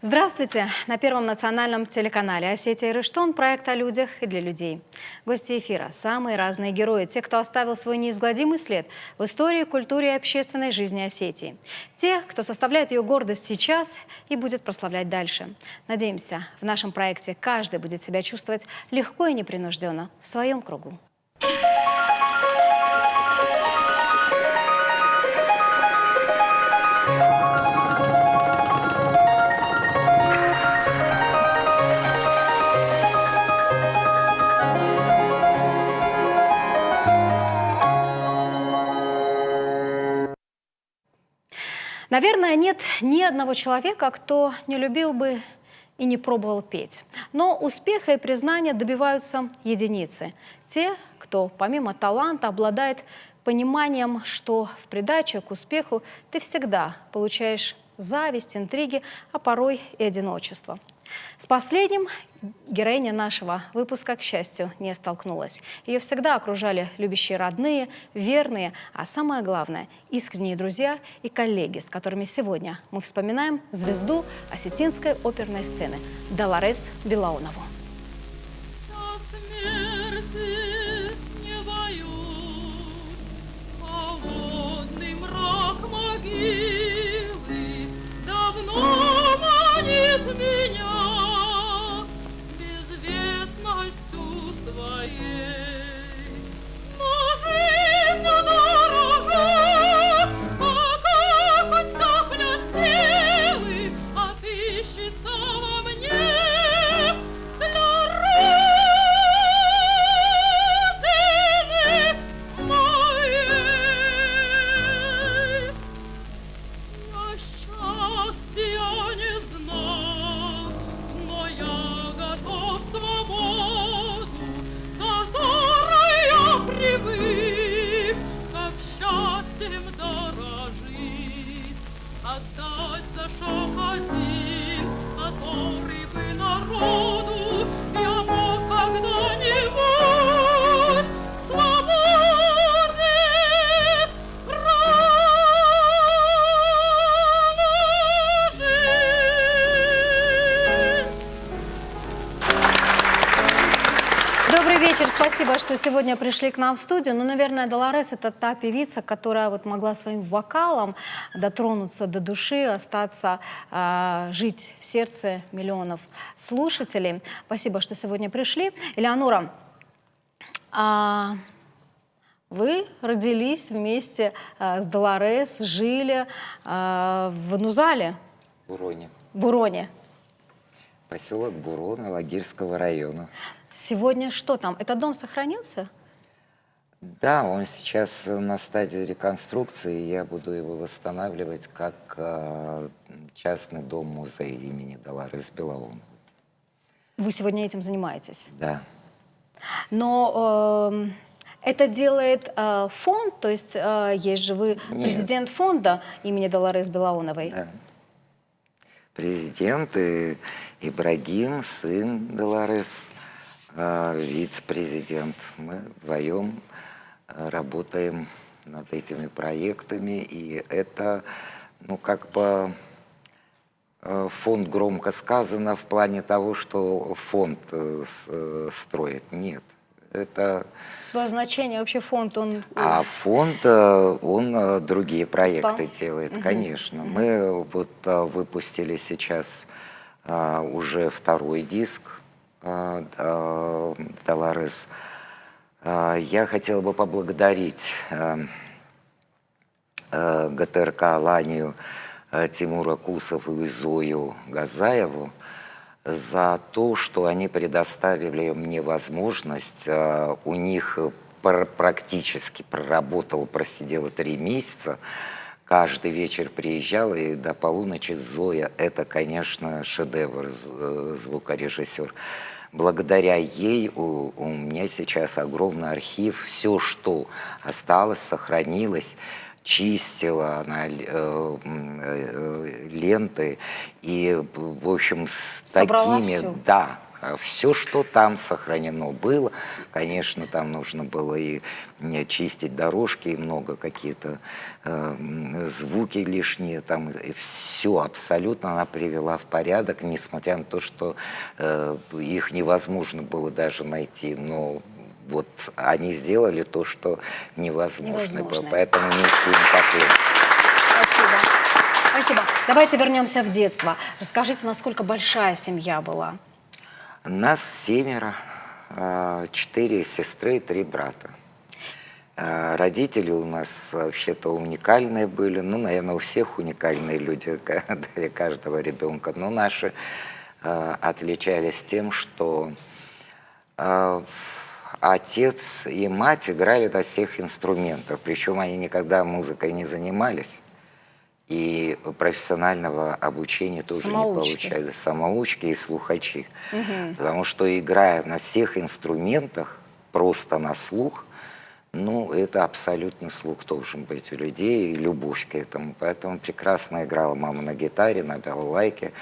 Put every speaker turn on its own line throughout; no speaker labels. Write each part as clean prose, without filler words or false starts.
Здравствуйте! На Первом национальном телеканале «Осетия и Рыштон» проект о людях и для людей. Гости эфира – самые разные герои, те, кто оставил свой неизгладимый след в истории, культуре и общественной жизни Осетии. Те, кто составляет ее гордость сейчас и будет прославлять дальше. Надеемся, в нашем проекте каждый будет себя чувствовать легко и непринужденно в своем кругу. Наверное, нет ни одного человека, кто не любил бы и не пробовал петь. Но успеха и признания добиваются единицы. Те, кто помимо таланта обладает пониманием, что в придачу к успеху ты всегда получаешь зависть, интриги, а порой и одиночество. С последним героиня нашего выпуска, к счастью, не столкнулась. Ее всегда окружали любящие родные, верные, а самое главное – искренние друзья и коллеги, с которыми сегодня мы вспоминаем звезду осетинской оперной сцены Долорес Белаунову. Спасибо, что сегодня пришли к нам в студию. Ну, наверное, Долорес – это та певица, которая вот могла своим вокалом дотронуться до души, остаться, жить в сердце миллионов слушателей. Спасибо, что сегодня пришли. Элеонора, вы родились вместе с Долорес, жили в Нузале?
Буроне.
Буроне.
Поселок Бурон Алагирского района.
Сегодня что там? Этот дом сохранился?
Да, он сейчас на стадии реконструкции. Я буду его восстанавливать как частный дом-музей имени Долорес Белауновой.
Вы сегодня этим занимаетесь?
Да.
Но это делает фонд, то есть есть же вы президент фонда имени Долорес Белауновой?
Да. Президент Ибрагим, сын Долорес, вице-президент. Мы вдвоем работаем над этими проектами, и это, ну, как бы фонд громко сказано в плане того, что фонд строит. Нет. Это...
Свое значение вообще фонд, он...
А фонд, он другие проекты делает, конечно. Мы вот выпустили сейчас уже второй диск Долорес. Я хотел бы поблагодарить ГТРК «Аланию» Тимура Кусову и Зою Газаеву за то, что они предоставили мне возможность. У них практически просидела 3 месяца. Каждый вечер приезжал, и до полуночи Зоя – это, конечно, шедевр, звукорежиссер. Благодаря ей у меня сейчас огромный архив. Все, что осталось, сохранилось. Чистила она ленты. И, в общем, с такими... Да, Все, что там сохранено было, конечно, там нужно было и чистить дорожки, и много какие-то звуки лишние, там все абсолютно она привела в порядок, несмотря на то, что их невозможно было даже найти, но вот они сделали то, что невозможно было,
Невозможное.
поэтому низкий им поклон.
Спасибо. Спасибо. Давайте вернемся в детство. Расскажите, насколько большая семья была?
Нас 7, 4 сестры и 3 брата. Родители у нас вообще-то уникальные были, ну, наверное, у всех уникальные люди, для каждого ребенка, но наши отличались тем, что отец и мать играли на всех инструментах, причем они никогда музыкой не занимались. И профессионального обучения тоже не
Самоучки.
получали. Самоучки и слухачи. Потому что, играя на всех инструментах, просто на слух, ну, это абсолютно слух должен быть у людей, и любовь к этому. Поэтому прекрасно играла мама на гитаре, на балалайке,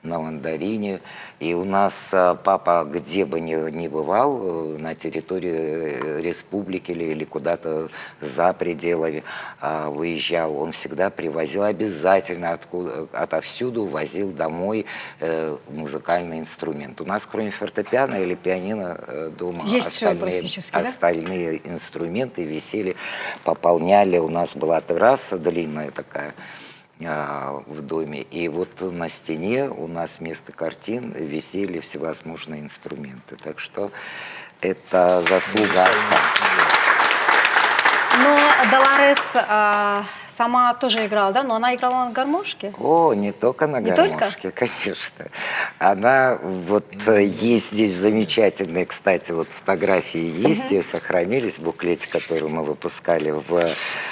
на мандарине. И у нас папа, где бы ни бывал, на территории республики или куда-то за пределами выезжал, он всегда привозил обязательно отовсюду, возил домой музыкальный инструмент. У нас, кроме фортепиано или пианино, дома
Есть всё практически, да?
остальные инструменты висели, пополняли. У нас была терраса длинная такая в доме, и вот на стене у нас вместо картин висели всевозможные инструменты. Так что это заслуга отца.
Но Долорес сама тоже играла, да? Но она играла на гармошке?
О, не только на
Не только?
гармошке, конечно. Она, вот есть здесь замечательные, кстати, вот фотографии есть, и сохранились в буклете, который мы выпускали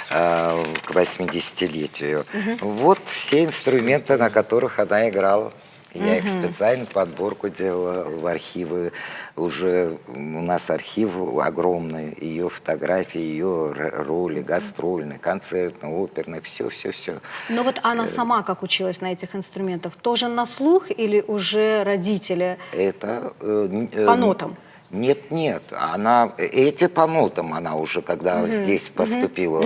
к 80-летию. Вот все инструменты, на которых она играла. Я их специально подборку делала в архивы. Уже у нас архив огромный, ее фотографии, ее роли, гастрольные, концертные, оперные, все.
Но вот она сама как училась на этих инструментах? Тоже на слух или уже родители
Это
по нотам?
Нет, она эти по нотам она уже, когда здесь поступила,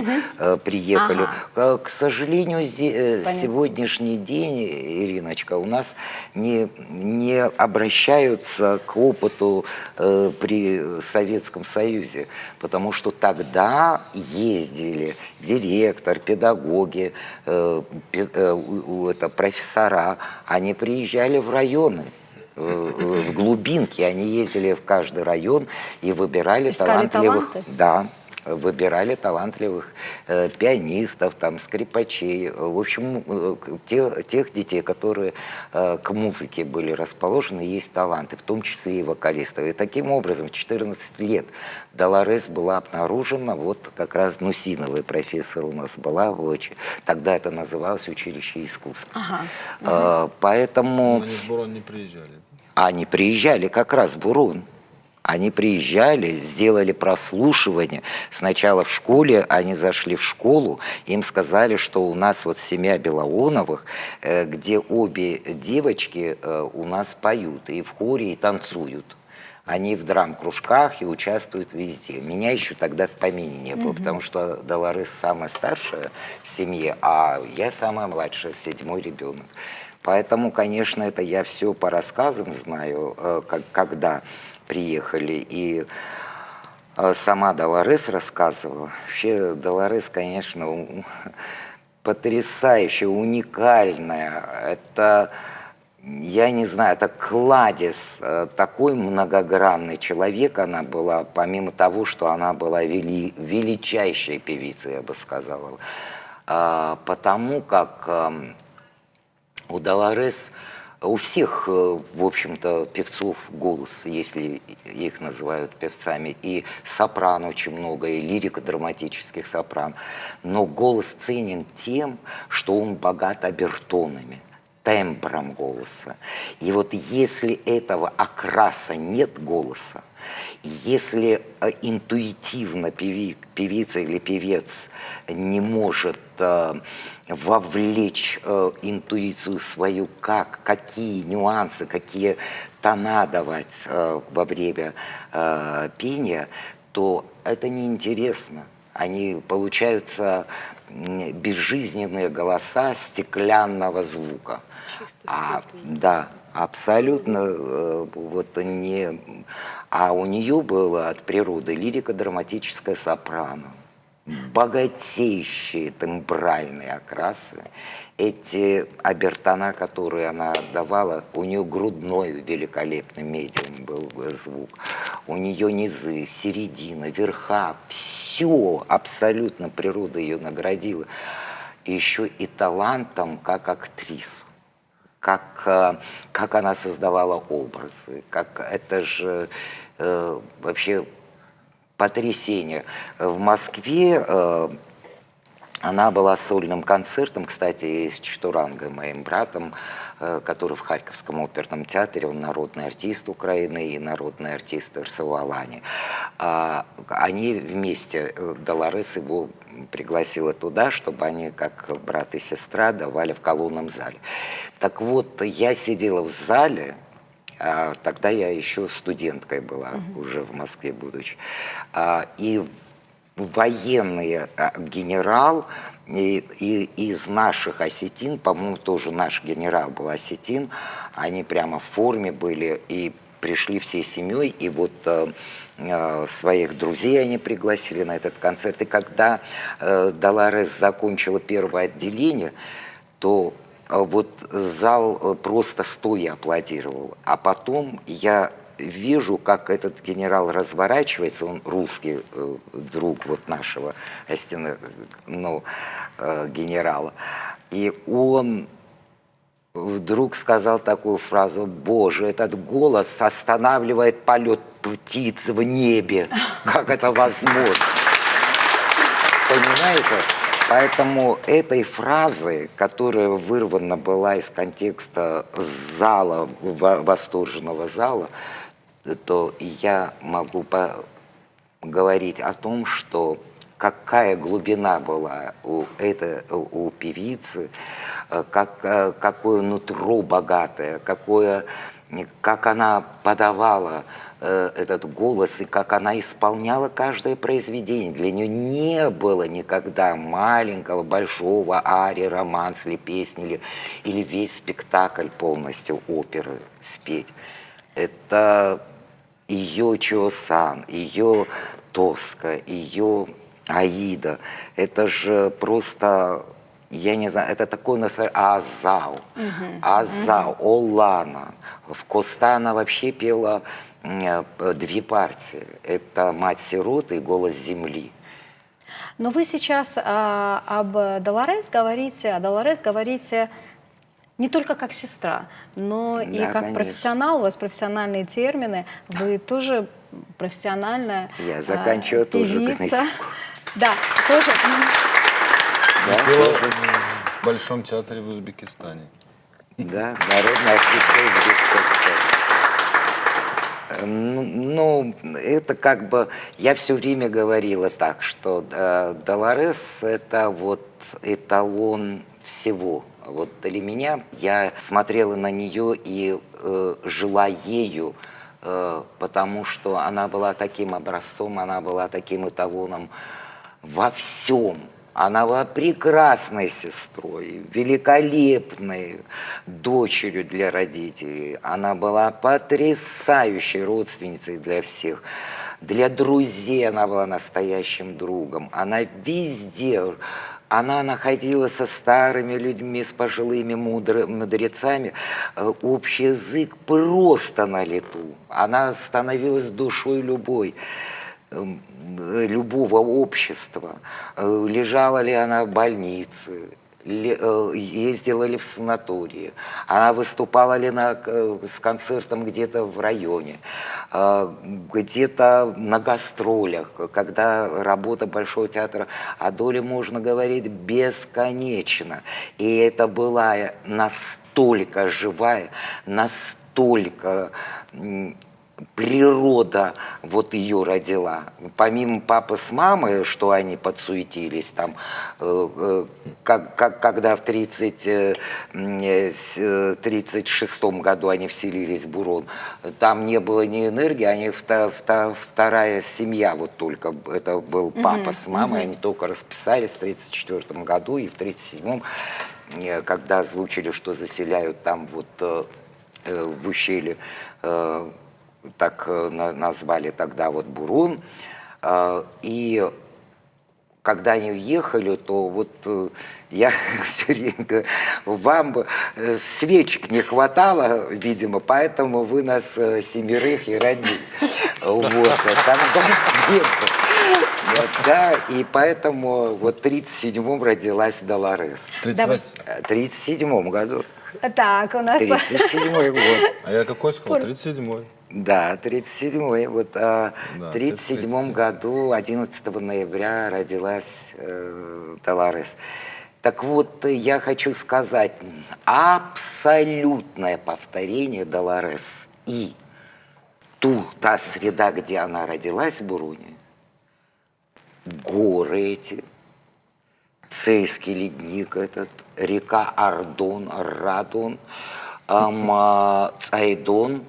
приехали. К сожалению, сегодняшний день, Ириночка, у нас не обращаются к опыту при Советском Союзе, потому что тогда ездили директор, педагоги, профессора, они приезжали в районы. В глубинке они ездили в каждый район и выбирали
Искали
талантливых,
таланты?
да, выбирали талантливых пианистов, там, скрипачей, в общем, тех детей, которые к музыке были расположены, есть таланты, в том числе и вокалистов. И таким образом в 14 лет Долорес была обнаружена, вот как раз Нусиновый профессор у нас была, тогда это называлось училище искусств. Поэтому...
Но они в Бурон не приезжали.
Они приезжали как раз в Бурун. Они приезжали, сделали прослушивание. Сначала в школе, они зашли в школу, им сказали, что у нас вот семья Белоуновых, где обе девочки у нас поют и в хоре, и танцуют. Они в драм-кружках и участвуют везде. Меня еще тогда в помине не было, потому что Долорес самая старшая в семье, а я самая младшая, 7-й ребенок. Поэтому, конечно, это я все по рассказам знаю, когда приехали. И сама Долорес рассказывала. Вообще Долорес, конечно, потрясающая, уникальная. Это, я не знаю, это кладезь, такой многогранный человек она была, помимо того, что она была величайшей певицей, я бы сказала. Потому как у Долорес, у всех, в общем-то, певцов голос, если их называют певцами, и сопрано очень много, и лирико-драматических сопран, но голос ценен тем, что он богат обертонами, тембром голоса. И вот если этого окраса нет голоса, Если интуитивно певица или певец не может вовлечь интуицию свою, какие нюансы, какие тона давать во время пения, то это неинтересно. Они получаются безжизненные голоса стеклянного звука. Да, абсолютно вот не. А у нее было от природы лирико-драматическое сопрано, богатейшие тембральные окрасы. Эти обертона, которые она отдавала, у нее грудной великолепный медиум был звук, у нее низы, середина, верха, все абсолютно природа ее наградила. И еще и талантом как актрису. Как она создавала образы, это же вообще потрясение. В Москве она была сольным концертом, кстати, с Чтурангой, моим братом, который в Харьковском оперном театре, он народный артист Украины и народный артист РСО «Алани». Они вместе, Долорес его пригласила туда, чтобы они, как брат и сестра, давали в колонном зале. Так вот, я сидела в зале, тогда я еще студенткой была, уже в Москве будучи, и военный генерал из наших осетин, по-моему, тоже наш генерал был осетин, они прямо в форме были и пришли всей семьей, и вот своих друзей они пригласили на этот концерт. И когда Долорес закончила первое отделение, то вот зал просто стоя аплодировал. А потом я вижу, как этот генерал разворачивается, он русский друг вот нашего генерала, и он вдруг сказал такую фразу: «Боже, этот голос останавливает полет птиц в небе, как это возможно?» Понимаете? Поэтому этой фразы, которая вырвана была из контекста зала, восторженного зала, то я могу говорить о том, что какая глубина была у певицы, какое нутро богатое, как она подавала этот голос и как она исполняла каждое произведение. Для нее не было никогда маленького, большого арии, романс или песни, или весь спектакль полностью оперы спеть. Это ее Чосан, ее Тоска, ее Аида. Это же просто, я не знаю, это такое настоящее Азау, Азау, Олана. В Коста она вообще пела две партии. Это «Мать-сирота» и «Голос земли».
Но вы сейчас об Долорес говорите не только как сестра, но и
Да,
как
конечно.
профессионал. У вас профессиональные термины, вы тоже профессиональная
Я заканчиваю тоже
певица. Да, тоже.
Да,
Пела
тоже.
в Большом театре в Узбекистане.
Да, народная артистка Узбекистана. Ну, это как бы, я все время говорила так, что Долорес – это вот эталон всего. Вот для меня, я смотрела на нее и жила ею, потому что она была таким образцом, она была таким эталоном во всем. Она была прекрасной сестрой, великолепной дочерью для родителей. Она была потрясающей родственницей для всех. Для друзей она была настоящим другом. Она везде, она находила со старыми людьми, с пожилыми мудрецами общий язык просто на лету. Она становилась душой любого общества. Лежала ли она в больнице, ездила ли в санатории, она выступала ли с концертом где-то в районе, где-то на гастролях, когда работа Большого театра о доле можно говорить бесконечно. И это была настолько живая, настолько природа вот ее родила. Помимо папы с мамой, что они подсуетились, там, когда в 36 году они вселились в Бурун, там не было ни энергии, они вторая семья, вот только это был папа с мамой, они только расписались в 34 году и в 37-м, когда озвучили, что заселяют там вот в ущелье, так назвали тогда вот Бурун. И когда они уехали, то вот я все время говорю, вам бы свечек не хватало, видимо, поэтому вы нас 7 и родили. Вот, тогда нет. Да, и поэтому вот в 37-м родилась Долорес.
В
37-м году.
Так, у нас...
37-й год.
А я какой сказал? 37-й.
Да, 37-й. Вот в
Да,
37-м году, 11 ноября, родилась Долорес. Так вот, я хочу сказать, абсолютное повторение Долорес и та среда, где она родилась в Буруне, горы эти, Цейский ледник этот, река Ардон, Радон, Цайдон,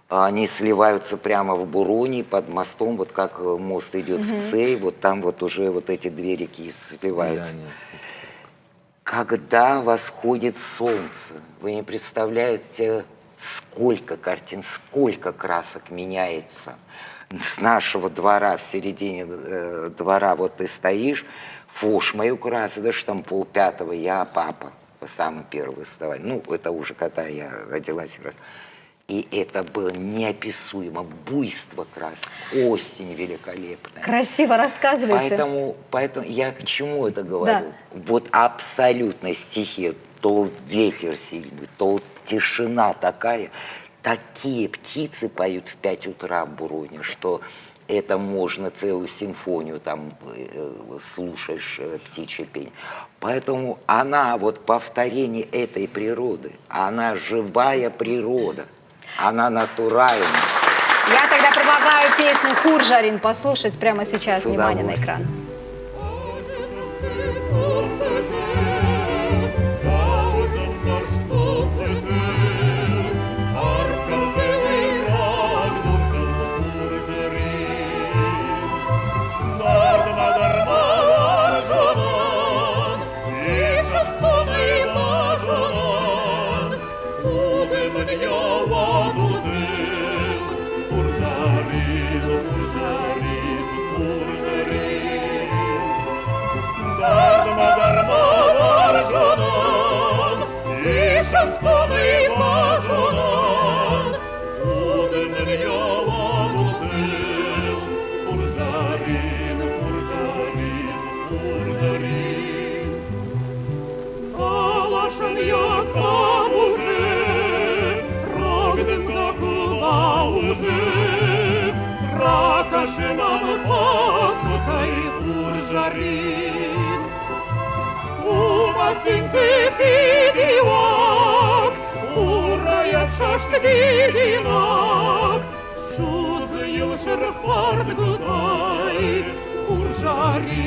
они сливаются прямо в Буруне под мостом, вот как мост идет в Цей, вот там вот уже вот эти две реки сливаются.
Слияние.
Когда восходит солнце, вы не представляете, сколько картин, сколько красок меняется. С нашего двора, в середине двора, вот ты стоишь, фош мою красу, даже там 4:30, я папа, самый первый вставали. Ну, это уже когда я родилась раз. И это было неописуемо, буйство красок, осень великолепная.
Красиво рассказываете.
Поэтому я к чему это говорю? Вот абсолютно стихия, то ветер сильный, то тишина такая. Такие птицы поют в 5 утра в Буруне, что это можно целую симфонию там слушаешь птичье пение. Поэтому она, вот повторение этой природы, она живая природа, она натуральная.
Я тогда предлагаю песню «Хуржарин» послушать прямо сейчас.
С
Внимание на
удовольствием.
экран.
Жаден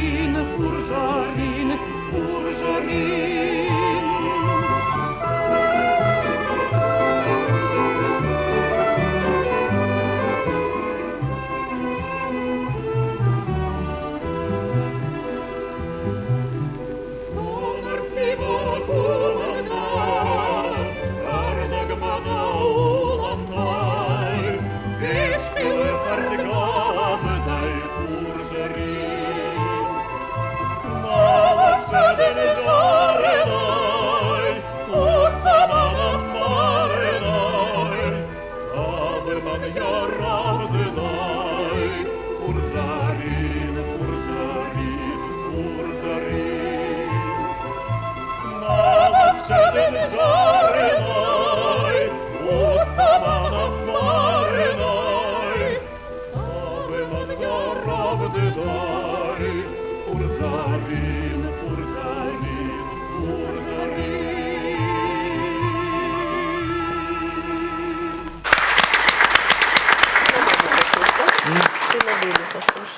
были похожи.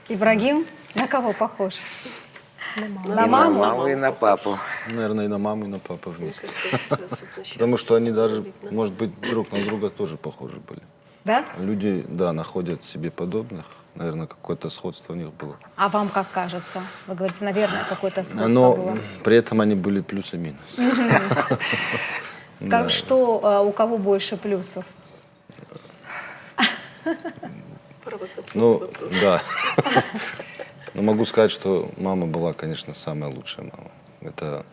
Ибрагим, на кого похож?
И
На маму?
на маму, и на папу.
Наверное, и на маму, и на папу
Мне
вместе.
кажется, как раз вот на
Потому
счастье
что они даже,
видно.
может быть, друг на друга тоже похожи были.
Да?
Люди, да, находят себе подобных. Наверное, какое-то сходство у них было.
А вам как кажется? Вы говорите, наверное, какое-то сходство
Но
было.
при этом они были плюс и минус.
Как что, у кого больше плюсов?
Провокационный
Ну,
вопрос.
да. Но могу сказать, что мама была, конечно, самая лучшая мама. Это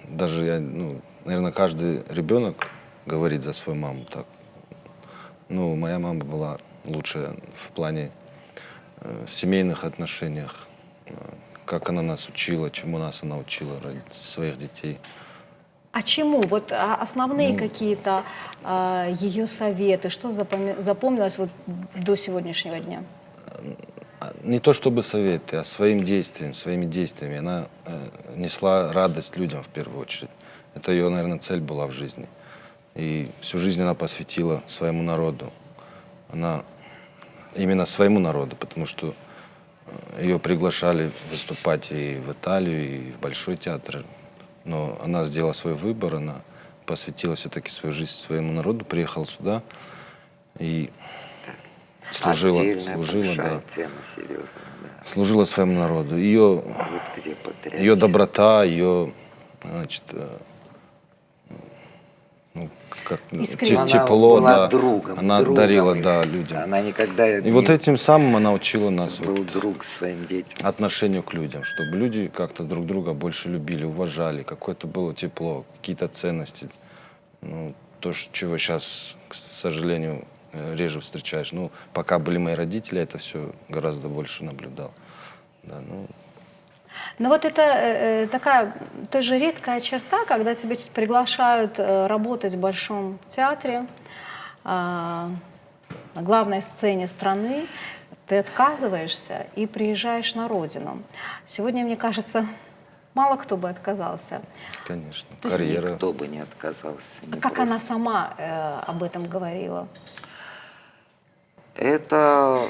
даже я, ну, наверное, каждый ребенок говорит за свою маму так. Ну, моя мама была лучшая в плане семейных отношениях, как она нас учила, чему нас она учила, своих детей.
А чему? Вот основные какие-то ее советы, что запомнилось вот до сегодняшнего дня?
Не то чтобы советы, а своими действиями. Она несла радость людям в первую очередь. Это ее, наверное, цель была в жизни. И всю жизнь она посвятила своему народу. Она именно своему народу, потому что ее приглашали выступать и в Италию, и в Большой театр. Но она сделала свой выбор, она посвятила все-таки свою жизнь своему народу, приехала сюда и служила,
Отдельная большая
да.
тема, серьезно. Да.
Служила своему народу. Ее,
Вот где патриотизм.
ее доброта, ее, значит, ну, как,
Искренность.
тепло,
Она была
да.
другом,
Она
другом
дарила,
их.
да, людям.
Она никогда
И вот
не
этим самым она учила нас
был
вот
друг своим детям.
отношению к людям, чтобы люди как-то друг друга больше любили, уважали, какое-то было тепло, какие-то ценности. Ну, то, чего сейчас, к сожалению, реже встречаешь. Ну, пока были мои родители, это все гораздо больше наблюдал. Да, ну,
Ну вот это такая тоже редкая черта, когда тебя приглашают работать в Большом театре, на главной сцене страны, ты отказываешься и приезжаешь на родину. Сегодня, мне кажется, мало кто бы отказался.
конечно,
То есть
карьера.
Никто бы не отказался. не
Как она
бросил.
сама об этом говорила?
Это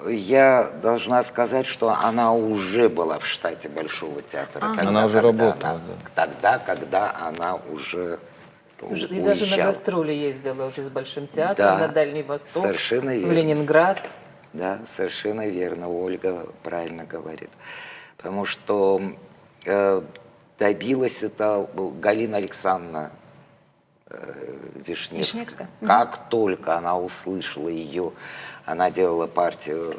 я должна сказать, что она уже была в штате Большого театра.
Она уже работала,
Тогда, когда она уже
И даже на
уезжала.
гастроли ездила уже с Большим театром,
Да,
на Дальний Восток,
совершенно
в
верно.
Ленинград.
Да, совершенно верно. Ольга правильно говорит. Потому что добилась это Галина Александровна Вишневская.
Вишневская.
Как только она услышала ее, она делала партию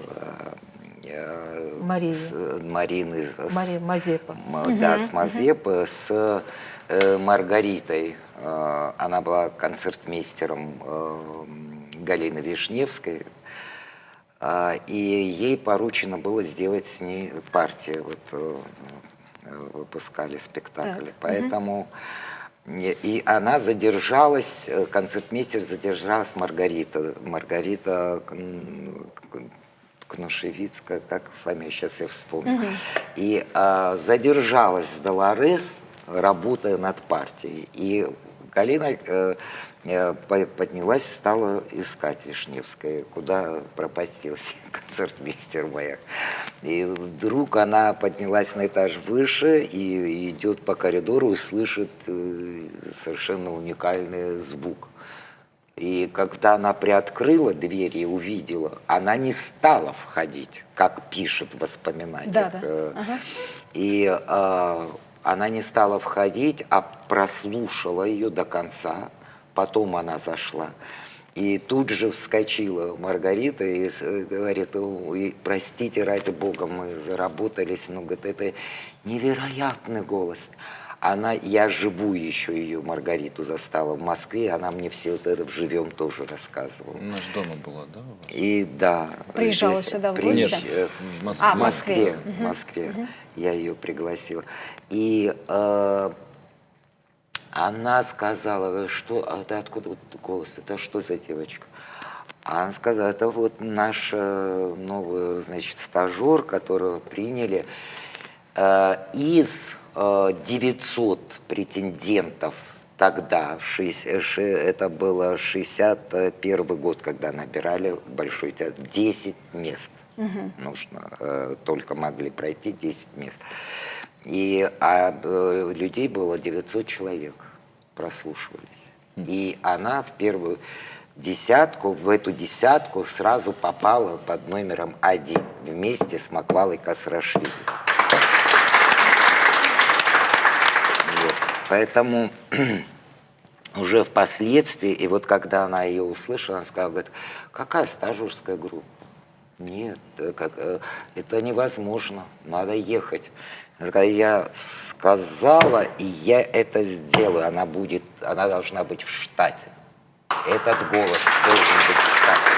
Марии.
Марины,
Мазепа.
да, с Мазепы, с Маргаритой. Она была концертмейстером Галины Вишневской. И ей поручено было сделать с ней партию. Вот, выпускали спектакль.
Так.
Поэтому и она задержалась, концертмейстер задержалась Маргарита Кнушевицкая, как фамилия, сейчас я вспомню. И задержалась с Долорес, работая над партией. И Галина поднялась, стала искать Вишневская, куда пропастился концертмейстер моя. И вдруг она поднялась на этаж выше и идет по коридору и слышит совершенно уникальный звук. И когда она приоткрыла дверь и увидела, она не стала входить, как пишет в воспоминаниях.
Да, да.
И она не стала входить, а прослушала ее до конца. Потом она зашла. И тут же вскочила Маргарита и говорит: «Ой, простите, ради бога, мы заработались. Ну, говорит, это невероятный голос. Я живую еще ее, Маргариту, застала в Москве, она мне все вот это вживем тоже рассказывала.
У нас дома была, да, у вас?
И да.
Приезжала
здесь
сюда в
приезж-
гости?
В Москве.
А,
В Москве. В Москве. Я ее пригласила. И она сказала: что, это откуда вот голос, это что за девочка? А она сказала: это вот наш новый, значит, стажер, которого приняли из 900 претендентов тогда, это было 61 год, когда набирали Большой театр, 10 мест нужно, только могли пройти 10 мест. И людей было 900 человек, прослушивались. И она в первую десятку, в эту десятку сразу попала под номером 1 вместе с Маквалой Касрашвили. Вот. Поэтому уже впоследствии, и вот когда она ее услышала, она сказала, говорит, какая стажерская группа? Нет, это невозможно, надо ехать. Я сказала, и я это сделаю. Она должна быть в штате. Этот голос должен быть в штате.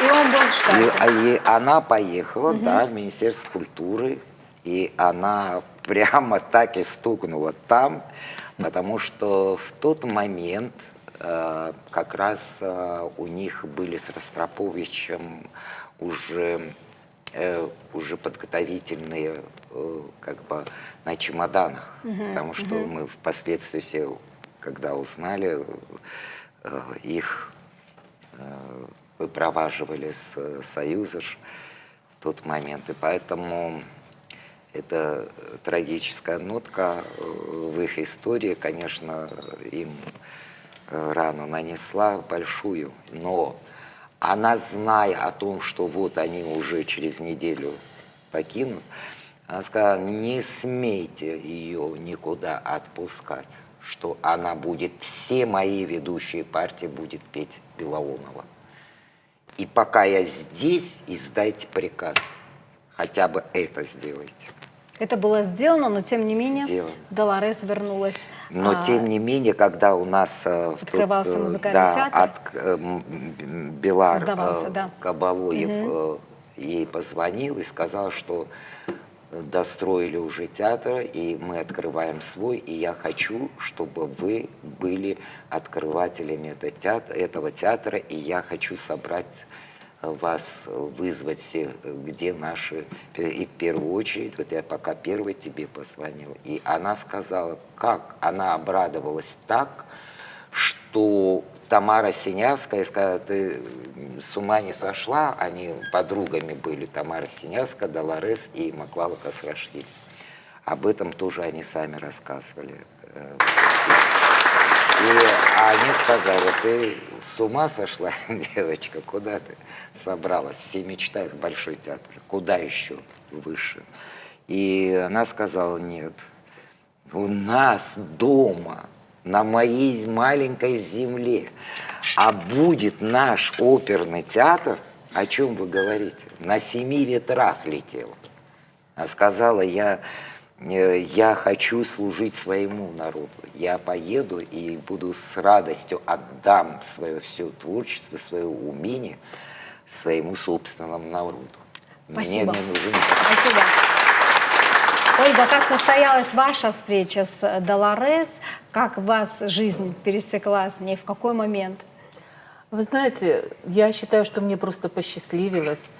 И он был в штате.
И она поехала, да, в Министерство культуры, и она прямо так и стукнула там, потому что в тот момент как раз у них были с Ростроповичем уже подготовительные как бы на чемоданах, потому что мы впоследствии все, когда узнали, их выпроваживали с Союза в тот момент, и поэтому эта трагическая нотка в их истории, конечно, им рану нанесла большую, но она, зная о том, что вот они уже через неделю покинут, она сказала, не смейте ее никуда отпускать, что она будет, все мои ведущие партии будет петь Белоунова. И пока я здесь, издайте приказ, хотя бы это сделайте.
Это было сделано, но тем не менее
Сделано.
Долорес вернулась.
Но тем не менее, когда у нас
открывался музыкальный театр,
Белар
создавался, да.
Кабалоев ей позвонил и сказал, что достроили уже театр, и мы открываем свой, и я хочу, чтобы вы были открывателями этого театра, и я хочу собрать вас, вызвать все, где наши, и в первую очередь, вот я пока первой тебе позвонил, и она сказала, как, она обрадовалась так, что Тамара Синявская сказала, ты с ума не сошла, они подругами были, Тамара Синявская, Долорес и Маквала Касрашвили. Об этом тоже они сами рассказывали. И они сказали, ты с ума сошла, девочка, куда ты собралась? Все мечтают Большой театр, куда еще выше? И она сказала, нет, у нас дома, на моей маленькой земле, а будет наш оперный театр, о чем вы говорите? На 7 ветрах летел. Она сказала, я хочу служить своему народу. Я поеду и буду с радостью отдам свое все творчество, свое умение своему собственному народу.
Спасибо.
Мне не нужен...
Спасибо. Ольга, как состоялась ваша встреча с Долорес? Как у вас жизнь пересеклась с ней? В какой момент?
Вы знаете, я считаю, что мне просто посчастливилось.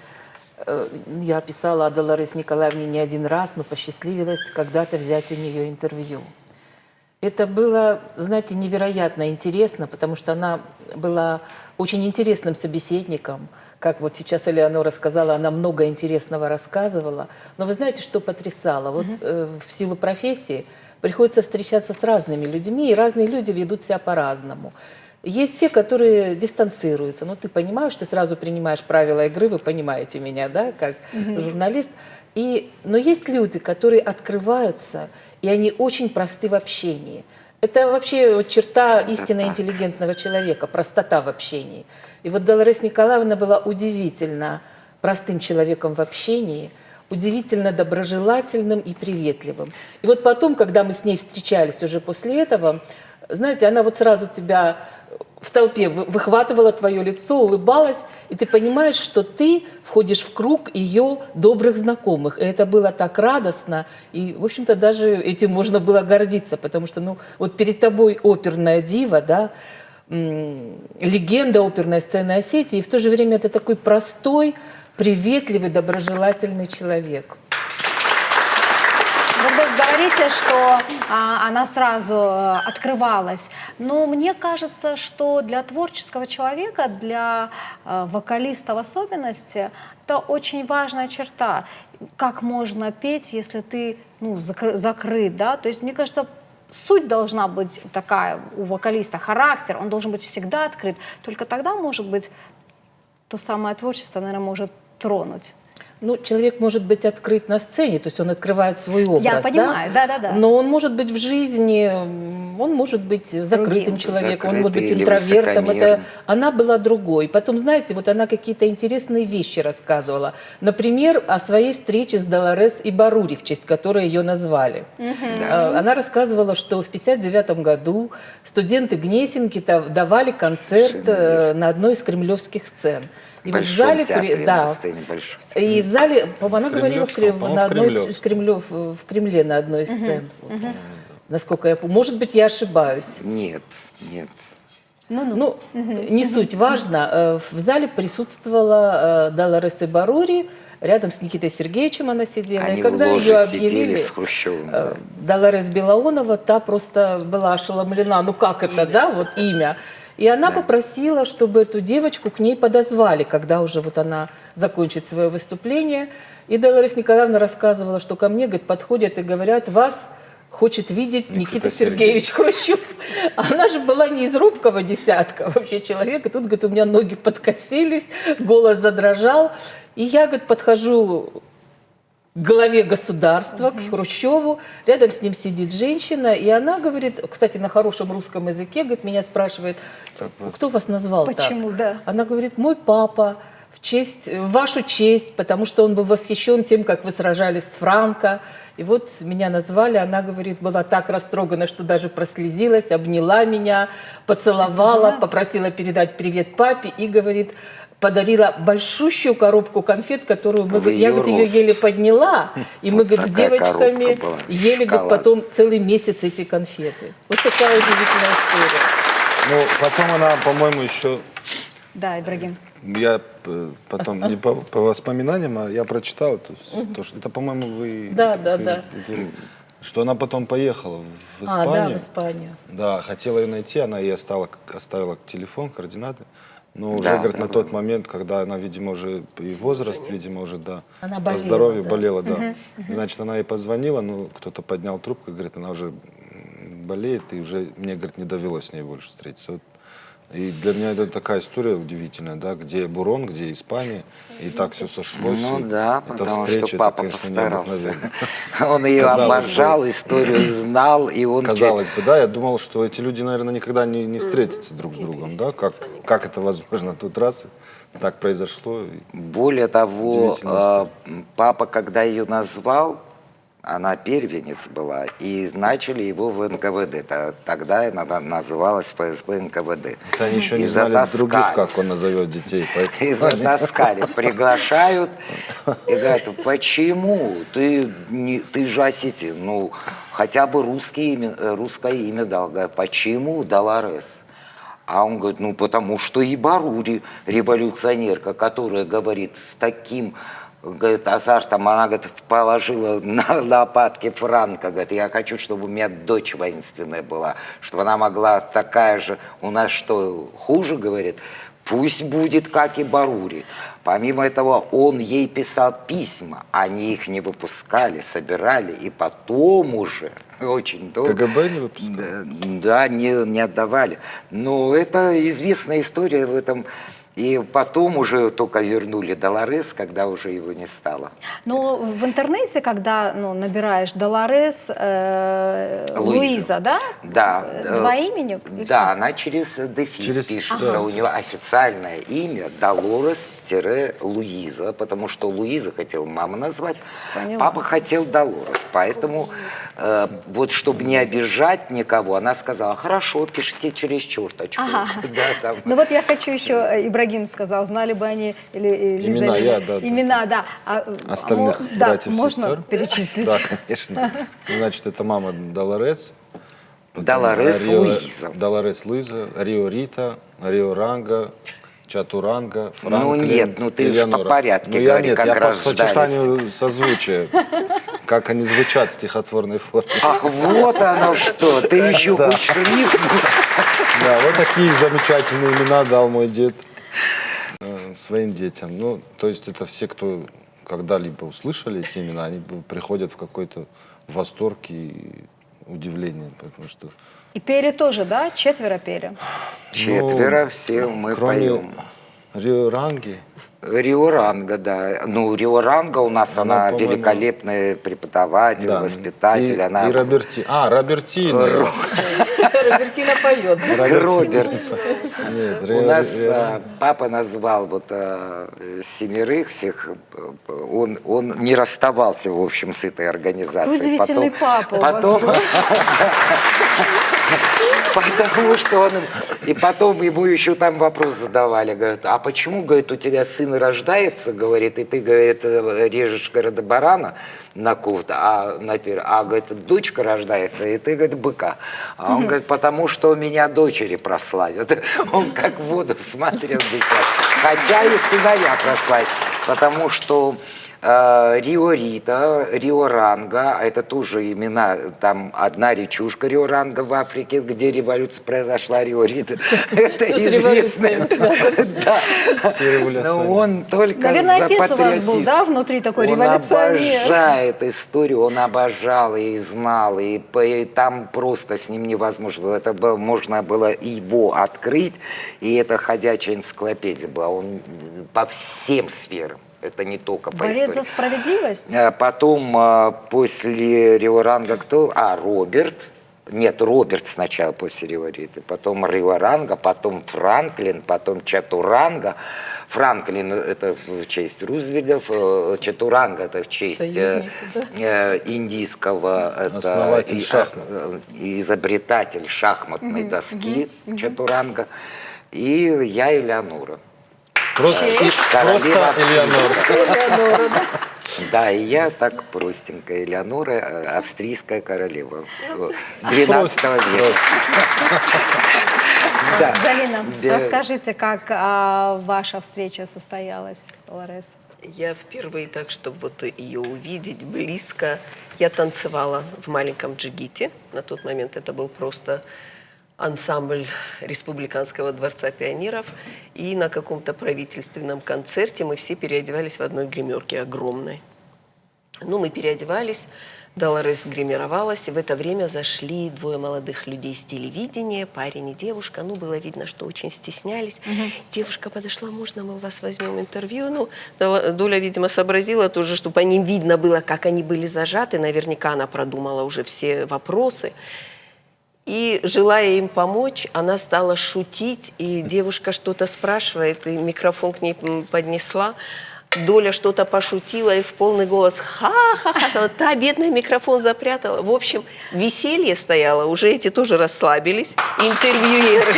Я писала о Долорес Николаевне не один раз, но посчастливилась когда-то взять у нее интервью. Это было, знаете, невероятно интересно, потому что она была очень интересным собеседником. Как вот сейчас Элеонора сказала, она много интересного рассказывала. Но вы знаете, что потрясало? Вот в силу профессии приходится встречаться с разными людьми, и разные люди ведут себя по-разному. Есть те, которые дистанцируются. Ну, ты понимаешь, ты сразу принимаешь правила игры, вы понимаете меня, да, как журналист. Но есть люди, которые открываются, и они очень просты в общении. Это вообще вот черта истинно интеллигентного человека, простота в общении. И вот Долорес Николаевна была удивительно простым человеком в общении, удивительно доброжелательным и приветливым. И вот потом, когда мы с ней встречались уже после этого, знаете, она вот сразу тебя в толпе выхватывала твое лицо, улыбалась, и ты понимаешь, что ты входишь в круг ее добрых знакомых. И это было так радостно, и, в общем-то, даже этим можно было гордиться, потому что, ну, вот перед тобой оперная дива, да, легенда оперной сцены Осетии, и в то же время это такой простой, приветливый, доброжелательный человек.
Вы говорите говорите, что она сразу открывалась. Но мне кажется, что для творческого человека, для вокалиста в особенности, это очень важная черта. Как можно петь, если ты закрыт, да? То есть, мне кажется, суть должна быть такая у вокалиста, характер, он должен быть всегда открыт. Только тогда, может быть, то самое творчество, наверное, может тронуть.
Ну, человек может быть открыт на сцене, то есть он открывает свой образ,
Я понимаю, да.
Но он может быть в жизни, он может быть закрытым человеком, он может быть
Закрытый или
интровертом.
высокомерным.
Она была другой. Потом, знаете, вот она какие-то интересные вещи рассказывала. Например, о своей встрече с Долорес Ибарури, в честь которой ее назвали. Она рассказывала, что в 1959 году студенты Гнесинки давали концерт на одной из кремлевских сцен. И вот в зале,
на сцене Большого театра.
и в зале, по-моему, она говорила
Кремлевском,
на одной
по-моему,
из в Кремле на одной из сцен. Вот. Насколько я помню. Может быть, я ошибаюсь.
Нет.
Ну, не суть важно. В зале присутствовала Долорес Ибарури, рядом с Никитой Сергеевичем она сидела.
Они
и когда
в ложе
ее
сидели
объявили,
с Хрущевым. Да.
Долорес Белоунова, та просто была ошеломлена. Ну как это, да, вот имя. И она попросила, чтобы эту девочку к ней подозвали, когда уже вот она закончит свое выступление. И Долорес Николаевна рассказывала, что ко мне, говорит, подходят и говорят: вас хочет видеть Никита Сергеевич Хрущев. Она же была не из робкого десятка вообще человек. И тут, говорит, у меня ноги подкосились, голос задрожал. И я, говорит, подхожу к главе государства, к Хрущеву. Рядом с ним сидит женщина, и она говорит, кстати, на хорошем русском языке, говорит, меня спрашивает, кто вас назвал так?
Почему, да?
Она говорит, мой папа, в вашу честь, потому что он был восхищен тем, как вы сражались с Франко. И вот меня назвали, она, говорит, была так растрогана, что даже прослезилась, обняла меня, поцеловала, попросила передать привет папе и, говорит, подарила большущую коробку конфет, которую я, говорит, ее еле подняла, и мы, говорит, с девочками ели, говорит, потом целый месяц эти конфеты. Вот такая удивительная история.
Ну, потом она, по-моему, еще...
Да, Ибрагим.
Я потом, не по воспоминаниям, а я прочитал, то, что это, по-моему, вы...
Да.
Что она потом поехала в Испанию.
Да, в Испанию.
Да, хотела ее найти, она ей оставила телефон, координаты. Но уже,
Да,
говорит, на тот момент, когда она, видимо, уже и возраст, видимо, уже, да,
Она
по
болела,
здоровью
да.
болела, да. Значит, она ей позвонила, ну, кто-то поднял трубку, говорит, она уже болеет, и уже, мне, говорит, не довелось с ней больше встретиться. Вот. И для меня это такая история удивительная, да, где Бурон, где Испания, и так все сошлось.
Ну
и
да,
эта
потому
встреча,
что папа
это, конечно,
постарался.
необыкновенно.
Он ее
Казалось
обожал,
бы.
историю знал, и он...
Казалось бы, да, я думал, что эти люди, наверное, никогда не встретятся друг с другом, да, как это возможно, тут раз так произошло.
Более того,
Удивительная
папа, когда ее назвал, она первенец была, и начали его в НКВД. Тогда она называлась ФСБ НКВД.
Это они еще не
И
знали
затаскали.
других, как он назовет детей.
И затаскали, приглашают и говорят, почему ты же осетин, ну хотя бы русское имя дал. Говорят, почему Долорес? А он говорит, ну потому что Ибарури, революционерка, которая говорит с таким, говорит, азартом, она, говорит, положила на лопатки Франко, говорит, я хочу, чтобы у меня дочь воинственная была, чтобы она могла такая же, у нас что, хуже, говорит, пусть будет, как и Барури. Помимо этого, он ей писал письма, они их не выпускали, собирали, и потом уже, очень долго...
КГБ не выпускали?
Да, не отдавали. Но это известная история в этом... И потом уже только вернули Долорес, когда уже его не стало.
Но в интернете, когда набираешь Долорес Луиза, да?
Да.
Два имени? Или
Да,
как?
она через дефис пишется.
Ага.
У нее официальное имя Долорес-Луиза, потому что Луиза хотела мама назвать,
Поняла.
папа хотел Долорес. Поэтому вот чтобы не обижать никого, она сказала, хорошо, пишите через черточку.
Ага.
Да, там.
Ну вот я хочу еще, Ибрагим сказал, знали бы они или Лиза,
Имена,
или-
я, да, да.
имена, да.
Остальных
Да,
братьев,
можно
сестер?
перечислить?
Да, конечно. Значит, это мама Долорес. потом
Долорес
Рио-
Луиза.
Долорес Луиза, Рио Рита, Рио Ранга, Чатуранга, Франклин,
Ну нет, ну ты же по
Элеонора.
порядке
Ну,
говори,
нет,
как
я по
рождались.
сочетанию созвучия как они звучат в стихотворной форме.
Ах, вот оно что, ты еще
Да.
хочешь рифму?
Да, вот такие замечательные имена дал мой дед своим детям. Ну, то есть это все, кто когда-либо услышали эти имена, они приходят в какой-то восторг и удивление, потому что...
И пели тоже, да? 4 пели.
4 все мы
кроме
поем.
Риоранги,
Риоранга, да. Ну, Риоранга у нас, она
по-моему,
великолепный преподаватель,
да,
воспитатель. Она...
и Робертино.
Робертина поет.
Роберт.
Нет,
У нас папа назвал вот 7 всех, он не расставался, в общем, с этой организацией.
Удивительный папа у вас
потом,
был.
Потому что он... И потом ему еще там вопрос задавали. Говорят, а почему, говорит, у тебя сын рождается, говорит, и ты, говорит, режешь, говорит, барана на куфт, говорит, дочка рождается, и ты, говорит, быка. А он говорит, потому что меня дочери прославят. Он как в воду смотрел десятки. Хотя и сыновья прославят. Потому что Рио-Рита, Рио-Ранга, это тоже имена, там одна речушка Рио-Ранга в Африке, где революция произошла, Рио-Рита. Это
Всё с
известно.
революцией связано.
Да.
Все революционеры.
Но он только
Наверное,
за
отец у вас был,
патриотизм.
да, внутри такой
Он
революционер?
обожает историю, он обожал и знал, и там просто с ним невозможно было. Это было, можно было его открыть, и это ходячая энциклопедия была. Он по всем сферам. Это не только по
Борец
истории.
за справедливость?
Потом после Рио-Ранга кто? Роберт. Нет, Роберт сначала после Рио-Риты. Потом Рио-Ранга, потом Франклин, потом Чатуранга. Франклин это в честь Рузвельта, Чатуранга это в честь
Союзники,
индийского
Основатель шахмат.
изобретатель шахматной доски Чатуранга. И я Элеонора.
Просто
Королева
Элеонора.
австрийская. Да, и я так простенькая. Элеонора, австрийская королева 12 века. Да.
Залина,
Да.
расскажите, как ваша встреча состоялась с Долорес?
Я впервые так, чтобы вот ее увидеть близко. Я танцевала в маленьком джигите. На тот момент это был просто ансамбль Республиканского дворца пионеров. И на каком-то правительственном концерте мы все переодевались в одной гримерке огромной. Ну, мы переодевались, Долорес гримировалась, и в это время зашли 2 молодых людей с телевидения, парень и девушка. Ну, было видно, что очень стеснялись. Девушка подошла, можно мы у вас возьмем интервью? Ну, Доля, видимо, сообразила тоже, чтобы по ним видно было, как они были зажаты. Наверняка она продумала уже все вопросы. И, желая им помочь, она стала шутить, и девушка что-то спрашивает, и микрофон к ней поднесла. Доля что-то пошутила и в полный голос ха-ха-ха, та бедная микрофон запрятала. В общем, веселье стояло, уже эти тоже расслабились, интервьюеры.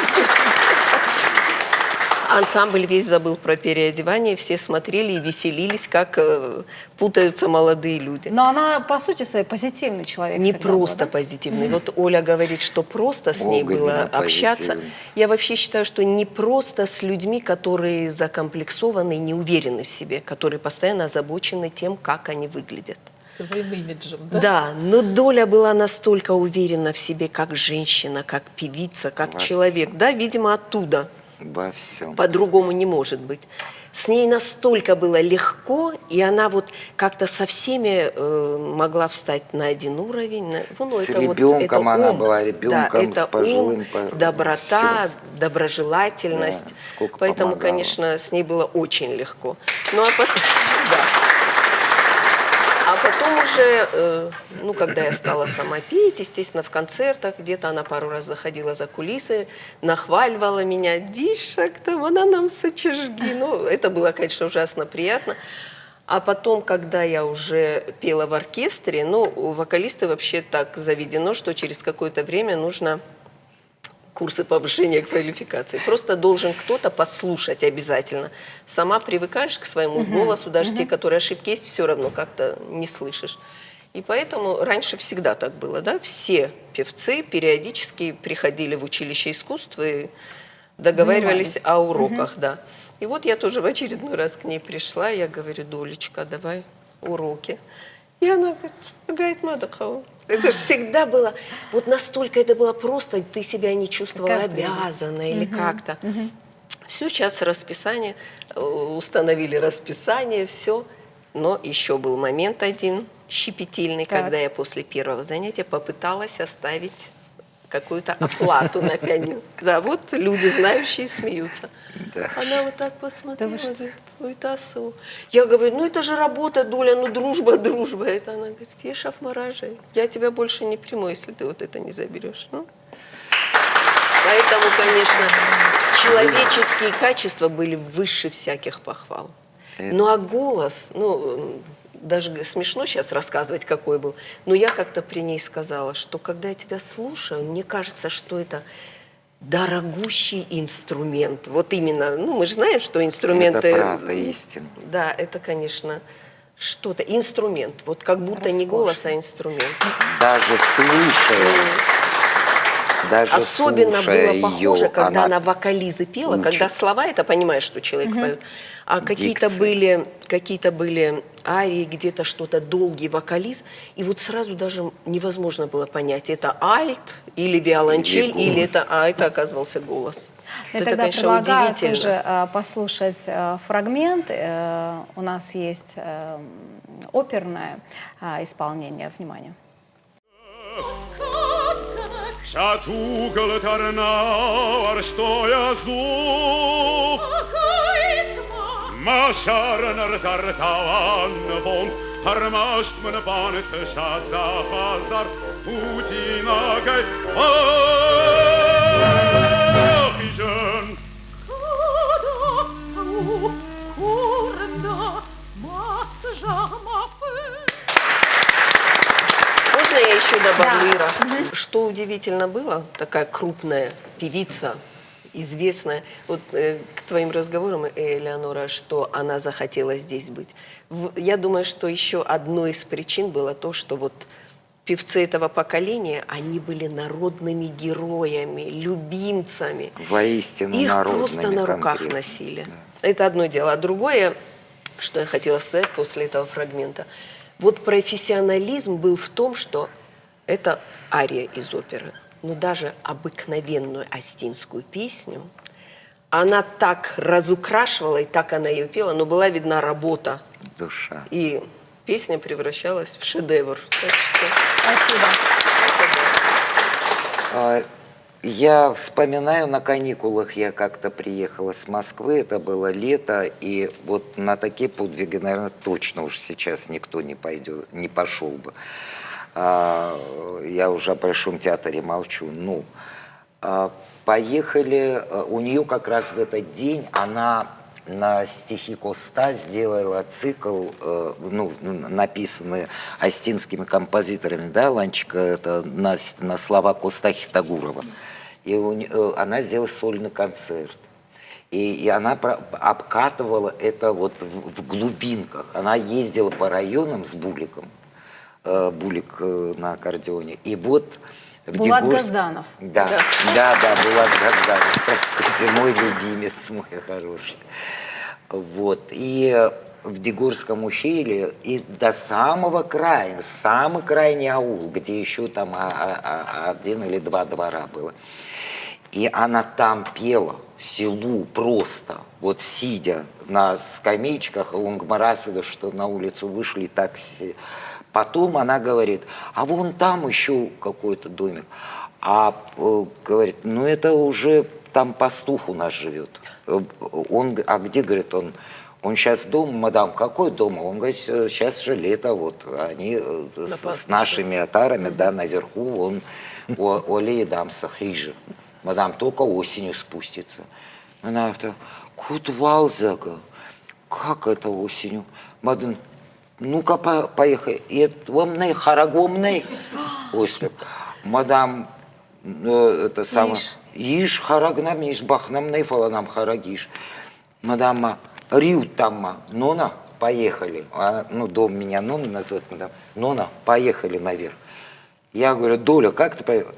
Ансамбль весь забыл про переодевание, все смотрели и веселились, как путаются молодые люди.
Но она, по сути своей, позитивный человек.
Не
всегда был,
просто
да?
позитивный. Вот Оля говорит, что просто с ней
Бога
было
не
общаться.
позитивный.
Я вообще считаю, что не просто с людьми, которые закомплексованы и не уверены в себе, которые постоянно озабочены тем, как они выглядят.
Своим имиджем, да?
Да, но Доля была настолько уверена в себе, как женщина, как певица, как
Во
человек. Да, видимо, оттуда.
Во всем.
По-другому не может быть. С ней настолько было легко, и она вот как-то со всеми могла встать на один уровень.
С ребенком она была, ребенком,
это
с пожилым,
доброта,
всё.
доброжелательность.
Да, сколько
Поэтому,
помогала.
конечно, с ней было очень легко. Ну, а потом, да. А потом уже, ну, когда я стала сама петь, естественно, в концертах, где-то она пару раз заходила за кулисы, нахваливала меня, Дишек, там она нам сочержги. Ну, это было, конечно, ужасно приятно. А потом, когда я уже пела в оркестре, ну, у вокалисты вообще так заведено, что через какое-то время нужно курсы повышения квалификации. Просто должен кто-то послушать обязательно. Сама привыкаешь к своему голосу, даже те, которые ошибки есть, все равно как-то не слышишь. И поэтому раньше всегда так было, да? Все певцы периодически приходили в училище искусств и договаривались
Занимались.
о уроках, да. И вот я тоже в очередной раз к ней пришла, я говорю, Долечка, давай уроки. И она говорит, Мадахова. Это же всегда было, вот настолько это было просто, ты себя не чувствовала
Какая прелесть.
обязанной или как-то. Все, сейчас расписание, установили расписание, все. Но еще был момент один щепетильный,
Так.
когда я после первого занятия попыталась оставить какую-то оплату на пианино. Да, вот люди знающие смеются.
Да.
Она вот так посмотрела,
Да вы что?
говорит, ой, Тасу. Я говорю, ну это же работа, Дуля, ну дружба, дружба. Это она говорит, Фешав Маражей, я тебя больше не приму, если ты вот это не заберешь. Ну. Поэтому, конечно, человеческие качества были выше всяких похвал. Ну а голос, ну, даже смешно сейчас рассказывать, какой был, но я как-то при ней сказала, что когда я тебя слушаю, мне кажется, что это дорогущий инструмент. Вот именно, ну мы же знаем, что инструменты...
Это правда, истина.
Да, это, конечно, что-то, инструмент. Вот как будто не голос, а инструмент.
Даже слушая, даже
Особенно
слушая
было похоже,
ее,
когда она вокализы пела,
Ничего.
когда слова, это понимаешь, что человек поет, а какие-то
Дикция.
были арии, где-то что-то, долгий вокализ, и вот сразу даже невозможно было понять, это альт или виолончель,
Или
или
голос.
это, а это оказывался голос.
Я
Это,
тогда
конечно,
предлагаю
удивительно.
тоже послушать фрагмент. У нас есть оперное исполнение. Внимание.
Шатугл тарнауар, что я зуб. Машарнар тартаван вон, армашт мен банет шада базар, Путинагай ахижен.
Можно я еще добавлю, Ира? Что удивительно было, такая крупная певица, известная, вот к твоим разговорам, Элеонора, что она захотела здесь быть. Я думаю, что еще одной из причин было то, что вот певцы этого поколения, они были народными героями, любимцами.
воистину
Их
народными
просто на руках
конкретно.
носили. Это одно дело. А другое, что я хотела сказать после этого фрагмента, вот профессионализм был в том, что это ария из оперы, но даже обыкновенную остинскую песню, она так разукрашивала, и так она ее пела, но была видна работа.
Душа.
И песня превращалась в шедевр. Так что...
Спасибо.
Я вспоминаю, на каникулах я как-то приехала с Москвы, это было лето, и вот на такие подвиги, наверное, точно уж сейчас никто не пойдет, не пошел бы. Я уже о Большом театре молчу. Ну, поехали, у нее как раз в этот день она на стихи Коста сделала цикл, ну, написанный остинскими композиторами, да, Ланчика, это на слова Коста Хитагурова. И она сделала сольный концерт. И она обкатывала это вот в глубинках. Она ездила по районам с Буликом, Булик на аккордеоне. И вот в
Булат
Дегорск-
Газданов.
Да, Булат Газданов, простите, мой любимец, мой хороший. Вот, и в Дегорском ущелье и до самого края, самый крайний аул, где еще там один или два двора было. И она там пела селу просто, вот сидя на скамеечках, Лунгмарасада, что на улицу вышли такси. Потом она говорит, а вон там еще какой-то домик. Говорит, ну это уже там пастух у нас живет. А где, говорит, он сейчас дома, мадам, какой дома? Он говорит, сейчас же лето, вот они с нашими отарами, да, наверху, он Оля и дамса хижа. Мадам, только осенью спустится. Она говорит, кудвалзага, как это осенью? Мадам, ну-ка, поехали. И вомней, харагомней. Ослеп. Мадам, это самое. Иш харагнам, иш бахнамней, фаланам харагиш. Мадам, риут тамма, нона, поехали. Ну, дом меня Нона называет, мадам. Нона, поехали наверх. Я говорю, Доля, как ты поехала?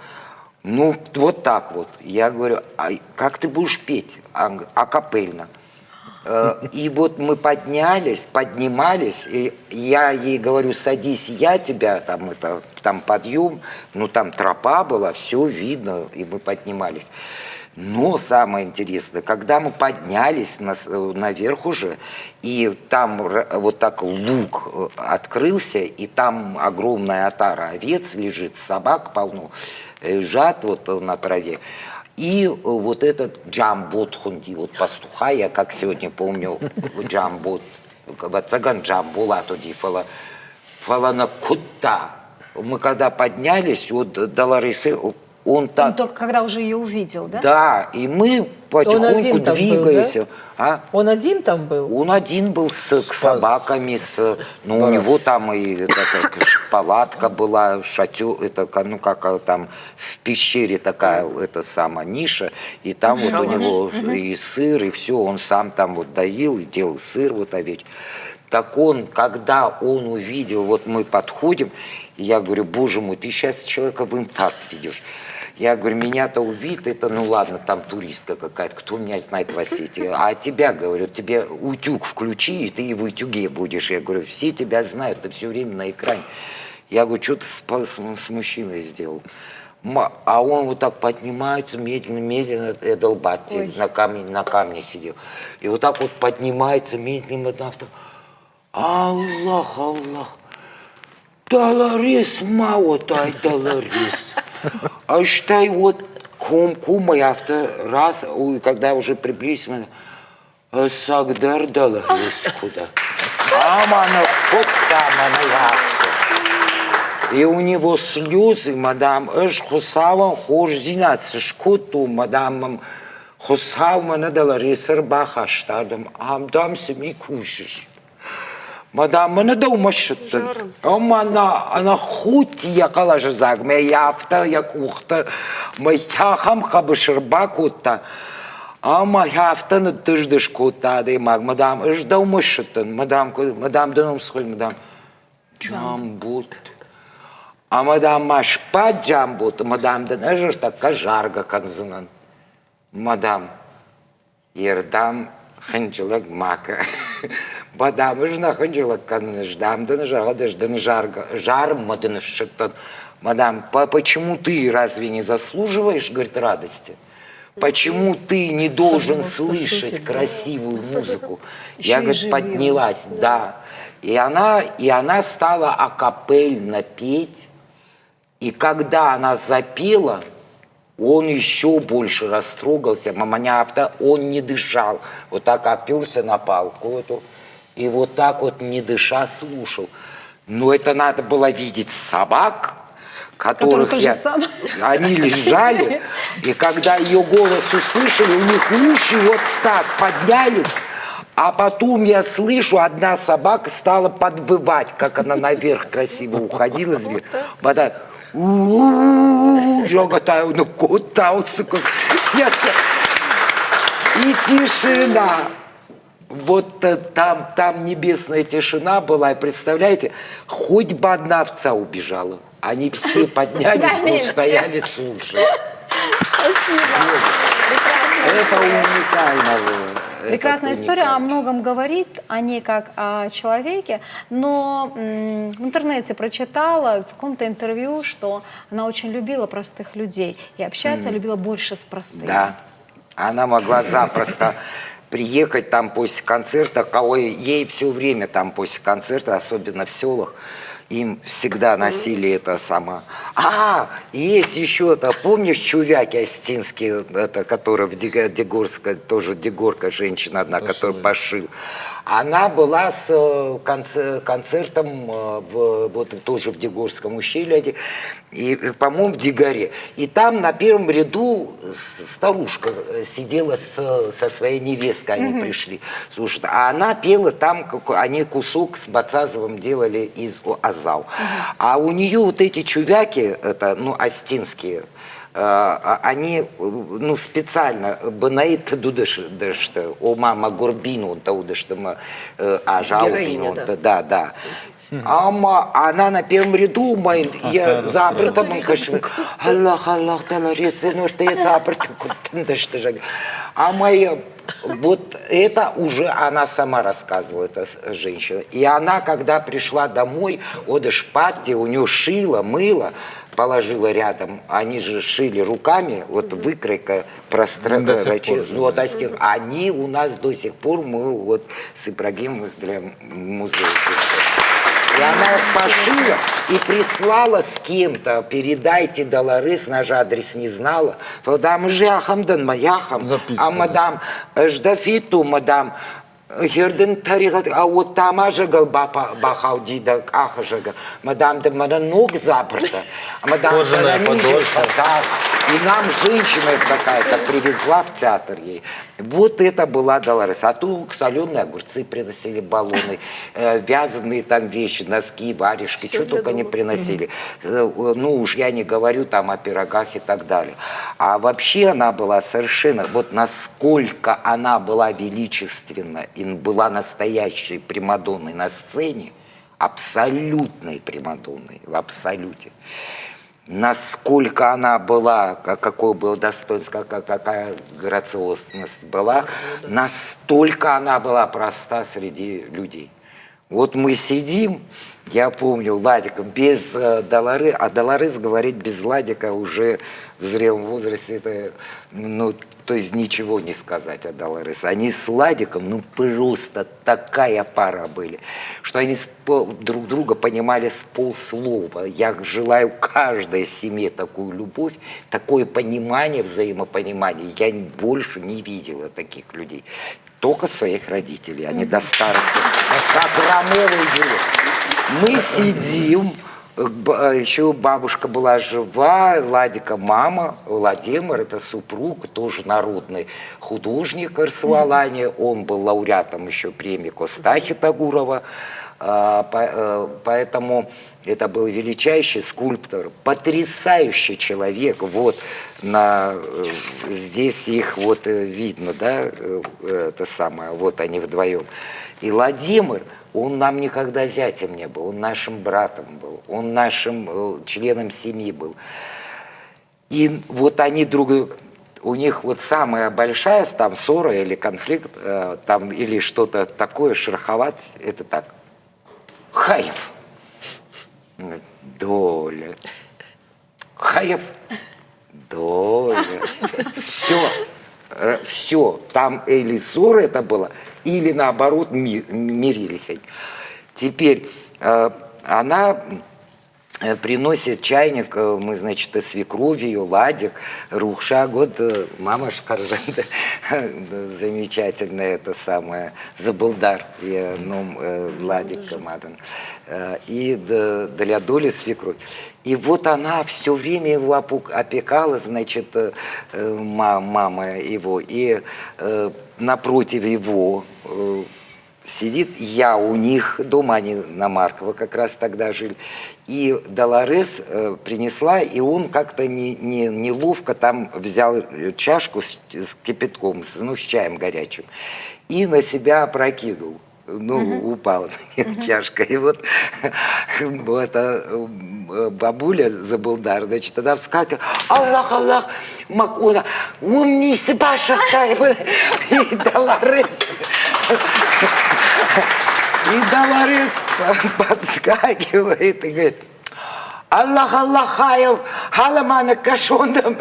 Ну, вот так вот. Я говорю, а как ты будешь петь? Акапельно. И вот мы поднимались, и я ей говорю, садись, я тебя, там подъем, ну там тропа была, все видно, и мы поднимались. Но самое интересное, когда мы поднялись наверх уже, и там вот так луг открылся, и там огромная отара овец лежит, собак полно, лежат вот на траве. И вот этот джамбот хунди, вот пастуха, я как сегодня помню, джамбот, цыган джамбула тоді фалана кутта. Мы когда поднялись, вот до Ларисы, он так...
Он только когда уже ее увидел, да?
Да, и мы потихоньку
один там был,
двигаемся. А?
Он один там был?
Он один был с собаками, ну, у него там и палатка была, шатер, это, ну, как там в пещере такая, это самая ниша, и там вот у него и сыр, и все, он сам там вот доил, и делал сыр вот овечий. Так он, когда он увидел, вот мы подходим, я говорю, боже мой, ты сейчас человека в инфаркт видишь. Я говорю, меня-то увидит, это, ну ладно, там туристка какая-то, кто меня знает в Осетии. А тебя, говорю, тебе утюг включи, и ты в утюге будешь. Я говорю, все тебя знают, ты все время на экране. Я говорю, что ты с мужчиной сделал? А он вот так поднимается, медленно, Эдалбатти, на камне сидел. И вот так вот поднимается, медленно, Аллах, Аллах. Долорис, маутай, долорис. А считай, вот кум я раз, когда уже приблизился, Сагдар долорис куда. Амана, вот там она яхта. И у него слезы, мадам, хусавам хождинаться, шкуту, мадам, хусавам на долорис, рбаха штадом, амдам семи кушаешь. Мадам, мене дома щитин. Она хуть якала жезак, ме яфта, якухта, ме яхам хабышырбакута. Ама яфта на тыждышкута, деймак, мадам, эш дома щитин, мадам, дыном схоль, мадам. Джамбут. А мадам машпа джамбут, мадам, дын эш так кажарга канзынан. Мадам, ердам хынчылык мака. Мадам, жна хынчылык канждам, дын жагадыш, дын жарм, дын шыттын. Мадам, почему ты разве не заслуживаешь, говорит, радости? Почему ты не должен слышать красивую музыку? Я, говорит, поднялась, да. И она стала акапельно петь. И когда она запела, он еще больше растрогался. Маманяпта, он не дышал. Вот так оперся на палку эту. И вот так вот, не дыша, слушал. Но это надо было видеть собак, которых они лежали. И когда ее голос услышали, у них уши вот так поднялись. А потом я слышу, одна собака стала подвывать, как она наверх красиво уходила. Потом и тишина. Вот там небесная тишина была, и представляете, хоть бы одна овца убежала. Они все поднялись, вот стояли, слушали.
Спасибо.
Это уникально было.
Прекрасная история, о многом говорит, о ней как о человеке, но в интернете прочитала в каком-то интервью, что она очень любила простых людей и общаться любила больше с простыми.
Да, она могла запросто приехать там после концерта, ей все время там после концерта, особенно в селах, им всегда носили это сама. Есть еще это, помнишь, Чувяки Остинские, это, которая в Дегорской, тоже Дегорка, женщина одна, которая пошила. Она была с концертом вот тоже в Дегорском ущелье, и, по-моему, в Дегоре. И там на первом ряду старушка сидела со своей невесткой, они пришли. Слушай, а она пела там, они кусок с Бацазовым делали из азау. А у нее вот эти чувяки, это, ну, остинские, они, ну, специально бынайт дудышты, о мама горбину таудышты ажалбину, да. Она на первом ряду, я заперта, мы кажем, Аллах, Аллах, Долорес, ну что я заперта, а моя, вот это уже она сама рассказывала, эта женщина. И она, когда пришла домой, ода шпатти, у нее шила, мыла, положила рядом, они же шили руками, вот выкройка
До сих пор же,
вот, они у нас до сих пор, мы вот с Ибрагимом их для музея. И она их пошила и прислала с кем-то, передайте Долорес, наш адрес не знала. Мадам Жахамдан Маяхам,
Записка,
а мадам Ждафиту, мадам Герден Таригат, а вот там ажагал Бахаудида Ахажага, мадам де ног заперта, а мадам
Кожаная подошва.
и нам женщина какая-то привезла в театр ей. Вот это была Долорес. А то соленые огурцы приносили, баллоны, вязаные там вещи, носки, варежки, что только не приносили. Ну уж я не говорю там о пирогах и так далее. А вообще она была совершенно, вот насколько она была величественна и была настоящей примадонной на сцене, абсолютной примадонной, в абсолюте. Насколько она была, какое было достоинство, какая грациозность была, настолько она была проста среди людей. Вот мы сидим, я помню, Ладика без Долорес, а Долорес говорит без Ладика уже в зрелом возрасте, это, ну, то есть ничего не сказать о Долорес. Они с Ладиком, ну, просто такая пара были, что они друг друга понимали с полслова. Я желаю каждой семье такую любовь, такое понимание, взаимопонимание. Я больше не видела таких людей. Только своих родителей, они до старости, как Ромео и Джульетта. Мы сидим, еще бабушка была жива, Ладика мама, Владимир, это супруг, тоже народный художник Арсвалани, он был лауреатом еще премии Костахи Тагурова, поэтому это был величайший скульптор, потрясающий человек. Вот здесь их вот видно, да, это самое, вот они вдвоем. И Владимир, он нам никогда зятем не был, он нашим братом был, он нашим членом семьи был. И вот они у них вот самая большая там ссора или конфликт, там или что-то такое, шероховать, это так. Хаев. Доля. Хаев. Доля. Все. Там или ссора это было, или наоборот мирились. Теперь она приносит чайник, мы, значит, и свекровью, Ладик, Рухша, год, мама Шкаржанда, замечательная это самое, Забылдар, Ладик Камадан, и для Доли свекровь. И вот она все время его опекала, значит, мама его, и напротив его сидит я у них дома, они на Маркова как раз тогда жили, и Долорес принесла, и он как-то неловко там взял чашку с кипятком, с чаем горячим, и на себя опрокинул. Упала чашка. И вот бабуля Забылдар, значит, тогда вскакивает, Аллах, Аллах, Макуна, умнись, Паша, и Долорес. И Долорес подскакивает и говорит, Аллах, Аллахаев, Халамана Кашондам.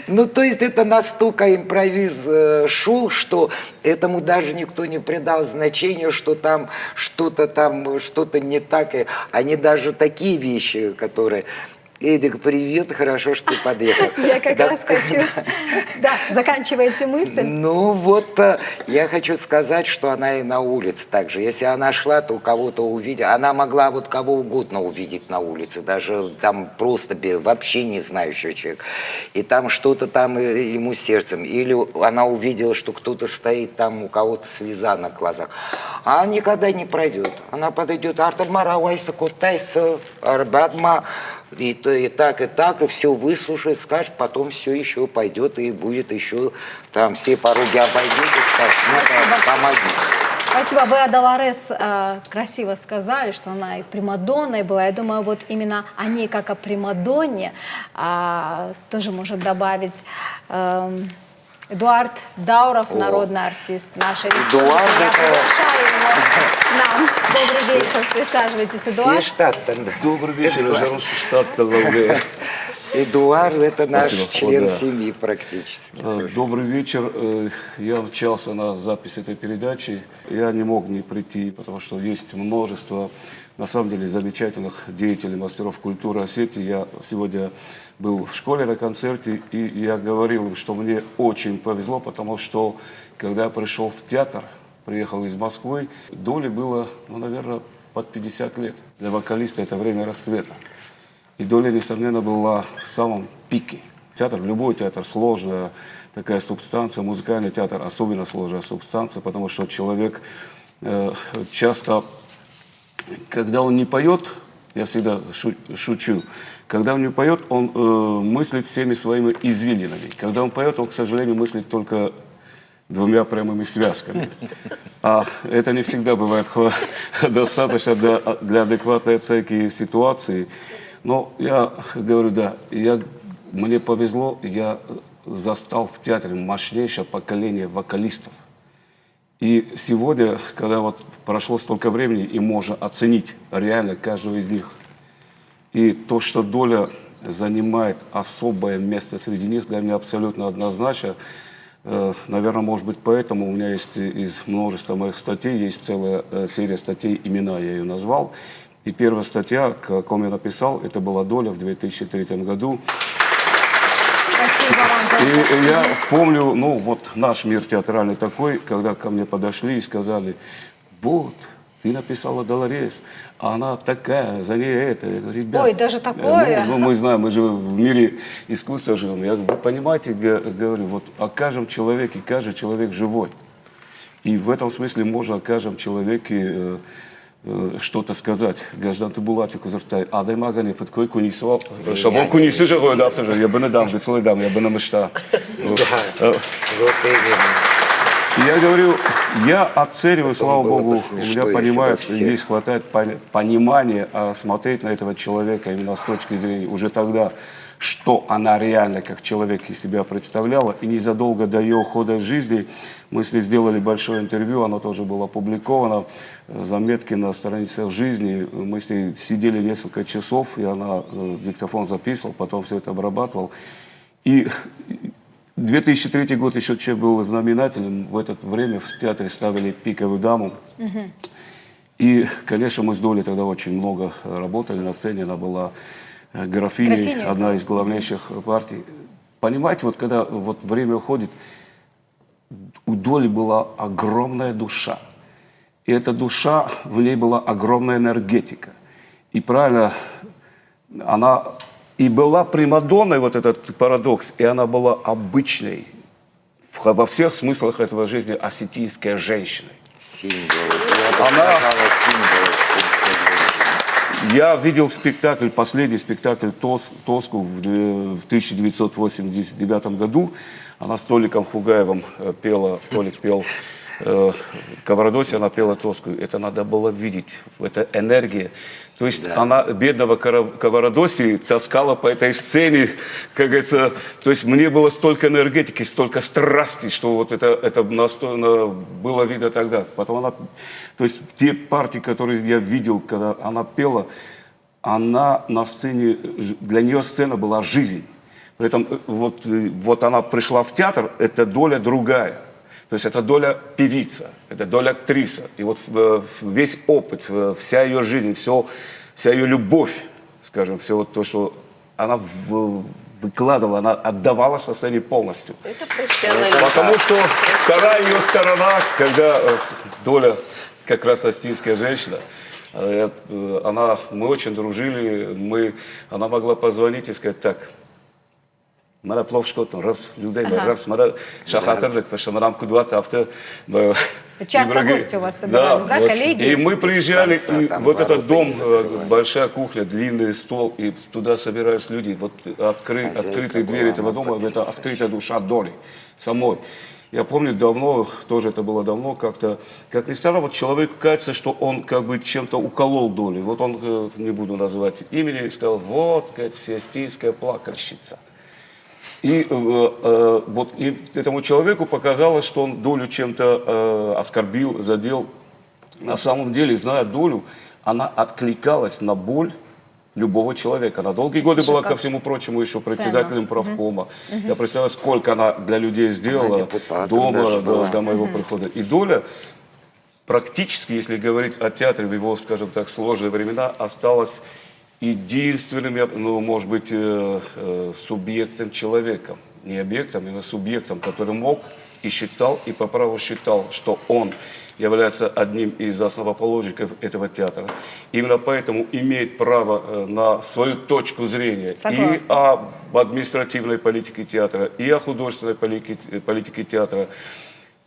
Ну, то есть это настолько импровиз шел, что этому даже никто не придал значения, что там что-то не так. И они даже такие вещи, которые... Эдик, привет, хорошо, что ты подъехал.
Я как раз хочу... Да, заканчивайте мысль.
Ну вот, я хочу сказать, что она и на улице также. Если она шла, то кого-то увидела. Она могла вот кого угодно увидеть на улице, даже там просто вообще не знающего человека. И там что-то там ему сердцем. Или она увидела, что кто-то стоит там, у кого-то слеза на глазах. А она никогда не пройдет. Она подойдет, Артальмара, Уайса, Куртайса, Арбадма, и так, и все выслушает, скажет, потом все еще пойдет и будет еще там все пороги обойдет и скажет, ну, помоги.
Спасибо. Вы о Долорес красиво сказали, что она и примадонной была. Я думаю, вот именно о ней, как о примадонне, тоже может добавить Эдуард Дауров, народный артист нашей республики.
Эдуард,
Я
это-
приглашаю его к нам. Добрый вечер. Присаживайтесь, Эдуард.
Добрый вечер, Жарон Штат Талаве.
Эдуард – это наш
Спасибо.
член
О, да.
семьи практически. тоже.
Добрый вечер. Я мчался на запись этой передачи. Я не мог не прийти, потому что есть множество, на самом деле, замечательных деятелей, мастеров культуры Осетии. Я сегодня был в школе на концерте, и я говорил им, что мне очень повезло, потому что, когда я пришел в театр, приехал из Москвы, Доле было, наверное, под 50 лет. Для вокалиста это время расцвета. И Доля, несомненно, была в самом пике. Театр, любой театр, сложная такая субстанция, музыкальный театр особенно сложная субстанция, потому что человек часто, когда он не поет, я всегда шучу, когда он не поет, он мыслит всеми своими извилинами. Когда он поет, он, к сожалению, мыслит только двумя прямыми связками. А это не всегда бывает достаточно для адекватной оценки ситуации. Но я говорю, да, мне повезло, я застал в театре мощнейшее поколение вокалистов. И сегодня, когда вот прошло столько времени, и можно оценить реально каждого из них, и то, что Доля занимает особое место среди них, для меня абсолютно однозначно. Наверное, может быть, поэтому у меня есть из множества моих статей, есть целая серия статей, имена я ее назвал. И первая статья, о ком я написал, это была Доля в 2003 году.
Спасибо вам за
И я помню, ну вот наш мир театральный такой, когда ко мне подошли и сказали, вот, ты написала Долорес, а она такая, за ней это. Я говорю, ребят,
Ой, даже такое?
Ну, мы знаем, мы же в мире искусства живем. Я говорю, вы понимаете, говорю, вот о каждом человеке, каждый человек живой. И в этом смысле можно о каждом человеке что-то сказать. Гражданты Булати Кузартай, адай магани, фаткой кунисуал. Шабон кунису же гой давтер же, я бы не дам, бецлой дам, я бы на мечта.
Вот именно.
И я говорю, я оцениваю, слава
было бы
Богу, у
смешно,
меня
если
понимают,
бы все.
здесь хватает понимания смотреть на этого человека именно с точки зрения уже тогда, что она реально как человек из себя представляла. И незадолго до ее ухода из жизни мы с ней сделали большое интервью, оно тоже было опубликовано, заметки на страницах жизни. Мы с ней сидели несколько часов, и она диктофон записывал, потом все это обрабатывал. И 2003 год еще человек был знаменателем. В это время в театре ставили «Пиковую даму». И, конечно, мы с Долей тогда очень много работали на сцене. Она была графиней,
Графиней,
одна из главнейших партий. Понимаете, вот когда вот время уходит, у Доли была огромная душа. И эта душа, в ней была огромная энергетика. И правильно, она и была примадонной, вот этот парадокс, и она была обычной, во всех смыслах этого жизни, осетийской женщиной.
Символ. Я бы
Она-
сказала, символ.
Я видел спектакль, последний спектакль «Тоску» в 1989 году. Она с Толиком Хугаевым пела, Толик пел Кавардоси, она пела «Тоску». Это надо было видеть, это энергия. То есть она бедного Кавардоси таскала по этой сцене, как говорится, то есть мне было столько энергетики, столько страсти, что вот это было видно тогда. Потом она, то есть те партии, которые я видел, когда она пела, она на сцене, для нее сцена была жизнь. При этом вот она пришла в театр, это Доля другая. То есть это Доля певица, это Доля актриса. И вот весь опыт, вся ее жизнь, вся ее любовь, скажем, все вот то, что она выкладывала, она отдавала со сцене полностью.
Это профессионализм.
Потому что вторая ее сторона, когда Доля, как раз осетинская женщина, мы очень дружили, она могла позвонить и сказать так. Мара пловшкотно, раз людей, раз мара шахатаржик, фашамарам кудват авто.
Часто гости у вас собирались, да, коллеги?
И мы приезжали,
Конца,
и
там
вот этот дом,
ворота
большая кухня, длинный стол, и туда собирались люди. Вот открытые
Хозяйка
двери
была,
этого дома, это открытая душа Доли самой. Я помню давно, тоже это было давно, как-то, как ни странно, вот человеку кажется, что он как бы чем-то уколол Долю. Вот он, не буду называть имени, сказал, вот, говорит, всеостийская плакальщица. И вот и этому человеку показалось, что он Долю чем-то оскорбил, задел. На самом деле, зная Долю, она откликалась на боль любого человека. Она долгие годы была, ко всему прочему, еще председателем правкома. Я представляю, сколько она для людей сделала дома до моего прихода. И Доля практически, если говорить о театре в его, скажем так, сложные времена, осталась единственным, ну, может быть, субъектом человеком. Не объектом, а субъектом, который мог и считал, и по праву считал, что он является одним из основоположников этого театра. Именно поэтому имеет право на свою точку зрения.
Согласна.
И об административной политике театра, и о художественной политике театра.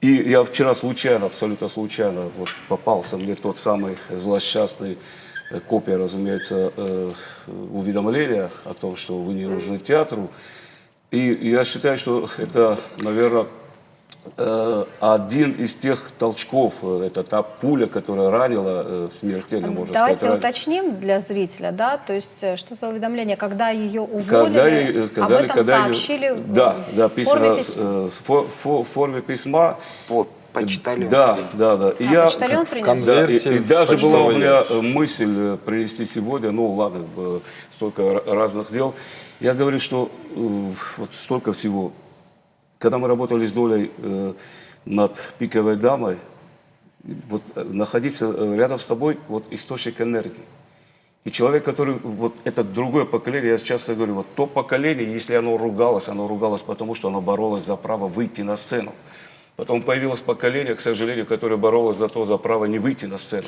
И я вчера случайно, абсолютно случайно, вот попался мне тот самый злосчастный, копия, разумеется, уведомления о том, что вы не нужны театру. И я считаю, что это, наверное, один из тех толчков, это та пуля, которая ранила смертельно, можно
Давайте
сказать.
уточним для зрителя, да, то есть что за уведомление, когда ее уволили, об этом сообщили
да,
в форме письма.
в форме письма.
Почтальон.
Да. И я,
почтальон принес?
да,
Конверте
и даже была у
почтовый
меня
ящик.
мысль принести сегодня, ну ладно, столько разных дел. Я говорю, что вот столько всего. Когда мы работали с Долей над «Пиковой дамой», вот находиться рядом с тобой вот источник энергии. И человек, который, вот это другое поколение, я часто говорю, вот то поколение, если оно ругалось потому, что оно боролось за право выйти на сцену. Потом появилось поколение, к сожалению, которое боролось за право не выйти на сцену.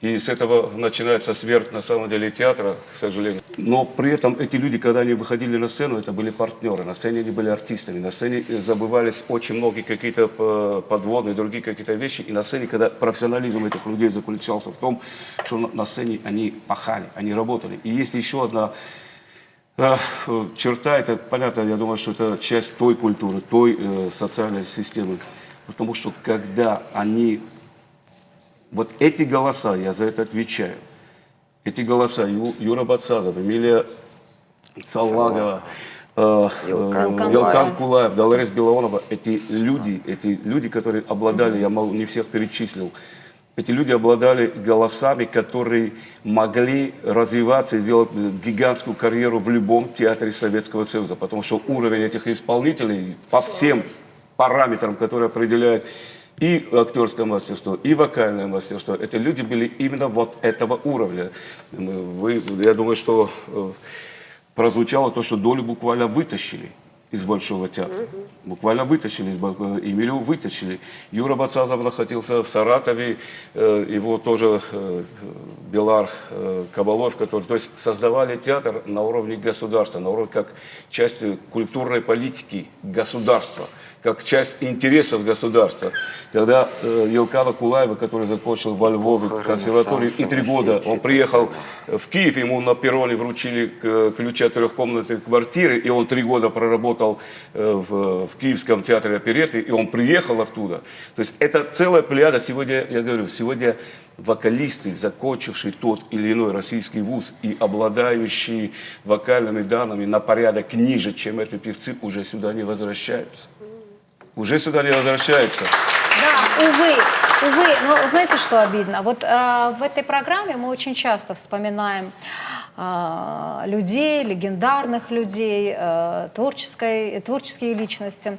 И с этого начинается смерть, на самом деле, театра, к сожалению. Но при этом эти люди, когда они выходили на сцену, это были партнеры. На сцене они были артистами. На сцене забывались очень многие какие-то подводные, другие какие-то вещи. И на сцене, когда профессионализм этих людей заключался в том, что на сцене они пахали, они работали. И есть еще одна черта, это понятно, я думаю, что это часть той культуры, той социальной системы. Потому что когда они... Вот эти голоса, я за это отвечаю, эти голоса Юра Бацазов, Эмилия Салагова, Елкан Кулаев, Долорес Белоонова, эти люди, которые обладали, я не всех перечислил, эти люди обладали голосами, которые могли развиваться и сделать гигантскую карьеру в любом театре Советского Союза, потому что уровень этих исполнителей по всем параметрам, которые определяют и актерское мастерство, и вокальное мастерство, эти люди были именно вот этого уровня. Я думаю, что прозвучало то, что Долю буквально вытащили из Большого театра. Буквально вытащили, Эмилию вытащили. Юра Бацазов находился в Саратове, его тоже Белар Кабалов, который, то есть создавали театр на уровне государства, на уровне как часть культурной политики государства, как часть интересов государства. Когда Елкана Кулаева, который закончил во Львове консерваторию, и 3 года он приехал в Киев, ему на перроне вручили ключи от 3-комнатной квартиры, и он 3 года проработал в Киевском театре оперетты, и он приехал оттуда. То есть это целая плеяда. Сегодня, я говорю, сегодня вокалисты, закончившие тот или иной российский вуз и обладающие вокальными данными на порядок ниже, чем эти певцы, уже сюда не возвращаются. Уже сюда не возвращаются.
Да, увы. Но знаете, что обидно? Вот в этой программе мы очень часто вспоминаем людей, легендарных людей, творческие личности.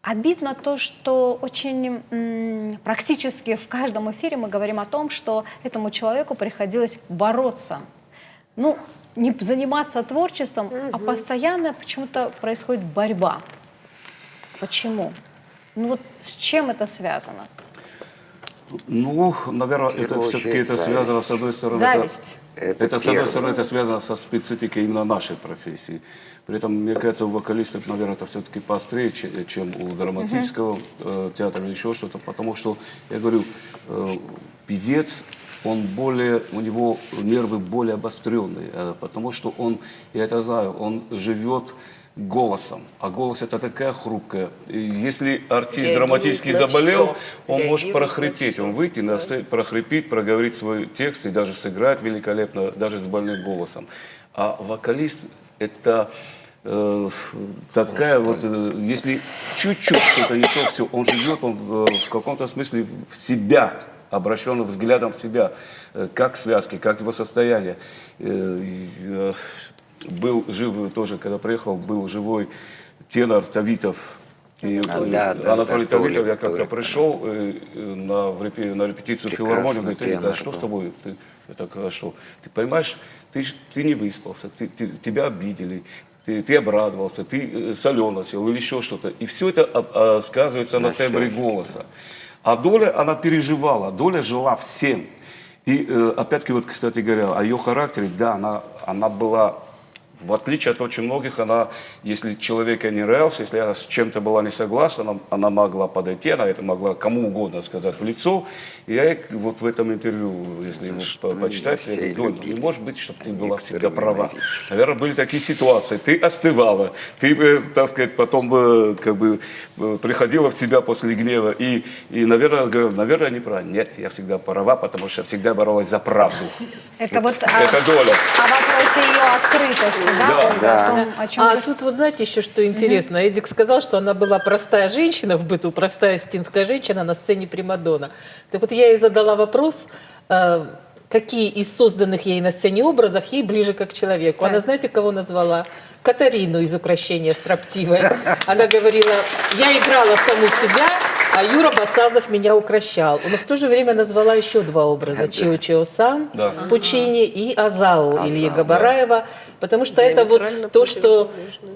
Обидно то, что очень практически в каждом эфире мы говорим о том, что этому человеку приходилось бороться. Ну, не заниматься творчеством, а постоянно почему-то происходит борьба. Почему? Ну вот с чем это связано?
Ну, наверное, это все-таки это связано, с одной стороны...
Зависть.
Это, с одной стороны, это связано со спецификой именно нашей профессии. При этом, мне кажется, у вокалистов, наверное, это все-таки поострее, чем у драматического театра или еще что-то. Потому что, я говорю, певец, он более, у него нервы более обостренные. Потому что он, я это знаю, он живет голосом. А голос это такая хрупкая. И если артист
Реагирует
драматически
на
заболел,
всё.
он может
Реагирует
прохрипеть,
на
он
всё.
выйти на сцену, прохрипеть, проговорить свой текст и даже сыграть великолепно, даже с больным голосом. А вокалист это такая вот, если чуть-чуть что-то не то, все, он живет, он в каком-то смысле в себя, обращенным взглядом в себя, как связки, как его состояние. Был жив тоже, когда приехал, был живой тенор Тавитов. И Анатолий Тавитов, я как-то пришел на репетицию в филармонию, говорит: «Толик, а что с тобой? Я так, а что? Ты понимаешь, ты не выспался, тебя обидели, ты обрадовался, ты солено сел или еще что-то. И все это сказывается на тембре голоса. А Доля, она переживала, Доля жила всем. И опять-таки, вот, кстати говоря, о ее характере, да, она была, в отличие от очень многих, она, если человека не нравился, если она с чем-то была не согласна, она могла подойти, она это могла кому угодно сказать в лицо. И я вот в этом интервью, если его почитать, я говорю: Доль, не может быть, чтобы ты была всегда права. Наверное, были такие ситуации. Ты остывала, ты, так сказать, потом как бы приходила в себя после гнева. И наверное, говорю, наверное, не права. Нет, я всегда права, потому что я всегда боролась за правду.
Это вот
Это Доля.
о вопросе ее открытости, да, Ольга,
да.
о том, о чем
А
ты-
тут вот знаете еще, что интересно. Эдик сказал, что она была простая женщина в быту, простая стинская женщина, на сцене примадонна. Так вот я ей задала вопрос, какие из созданных ей на сцене образов ей ближе как человеку. Она, знаете, кого назвала? Катарину из «Укрощения строптивой». Она говорила: я играла саму себя, а Юра Бацазов меня укращал. Но в то же время назвала еще два образа: Чио-Чио-сан,
Да.
Пучини и Азау Ильи Габараева, потому что это
Диаметрально
вот то, что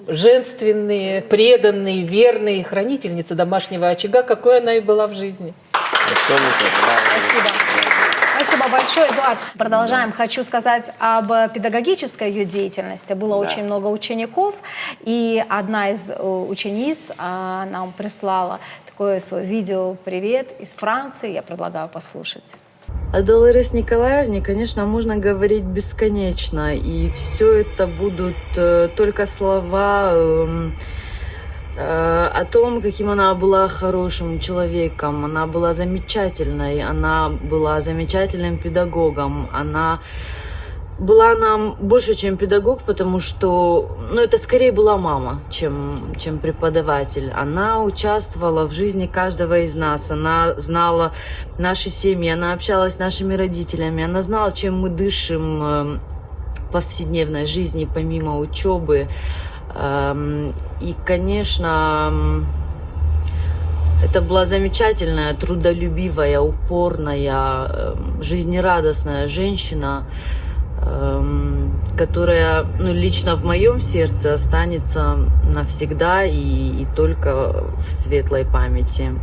женственные, преданные, верные хранительницы домашнего очага, какой она и была в жизни.
Спасибо. Спасибо большое, Эдуард. Продолжаем. Хочу сказать об педагогической ее деятельности. Было очень много учеников, и одна из учениц нам прислала такое свое видео-привет из Франции. Я предлагаю послушать.
О Долорес Николаевне, конечно, можно говорить бесконечно, и все это будут только слова о том, каким она была хорошим человеком. Она была замечательной, она была замечательным педагогом, она была нам больше, чем педагог, потому что, это скорее была мама, чем преподаватель. Она участвовала в жизни каждого из нас, она знала наши семьи, она общалась с нашими родителями, она знала, чем мы дышим в повседневной жизни, помимо учебы. И, конечно, это была замечательная, трудолюбивая, упорная, жизнерадостная женщина, которая, лично в моем сердце останется навсегда и только в светлой памяти.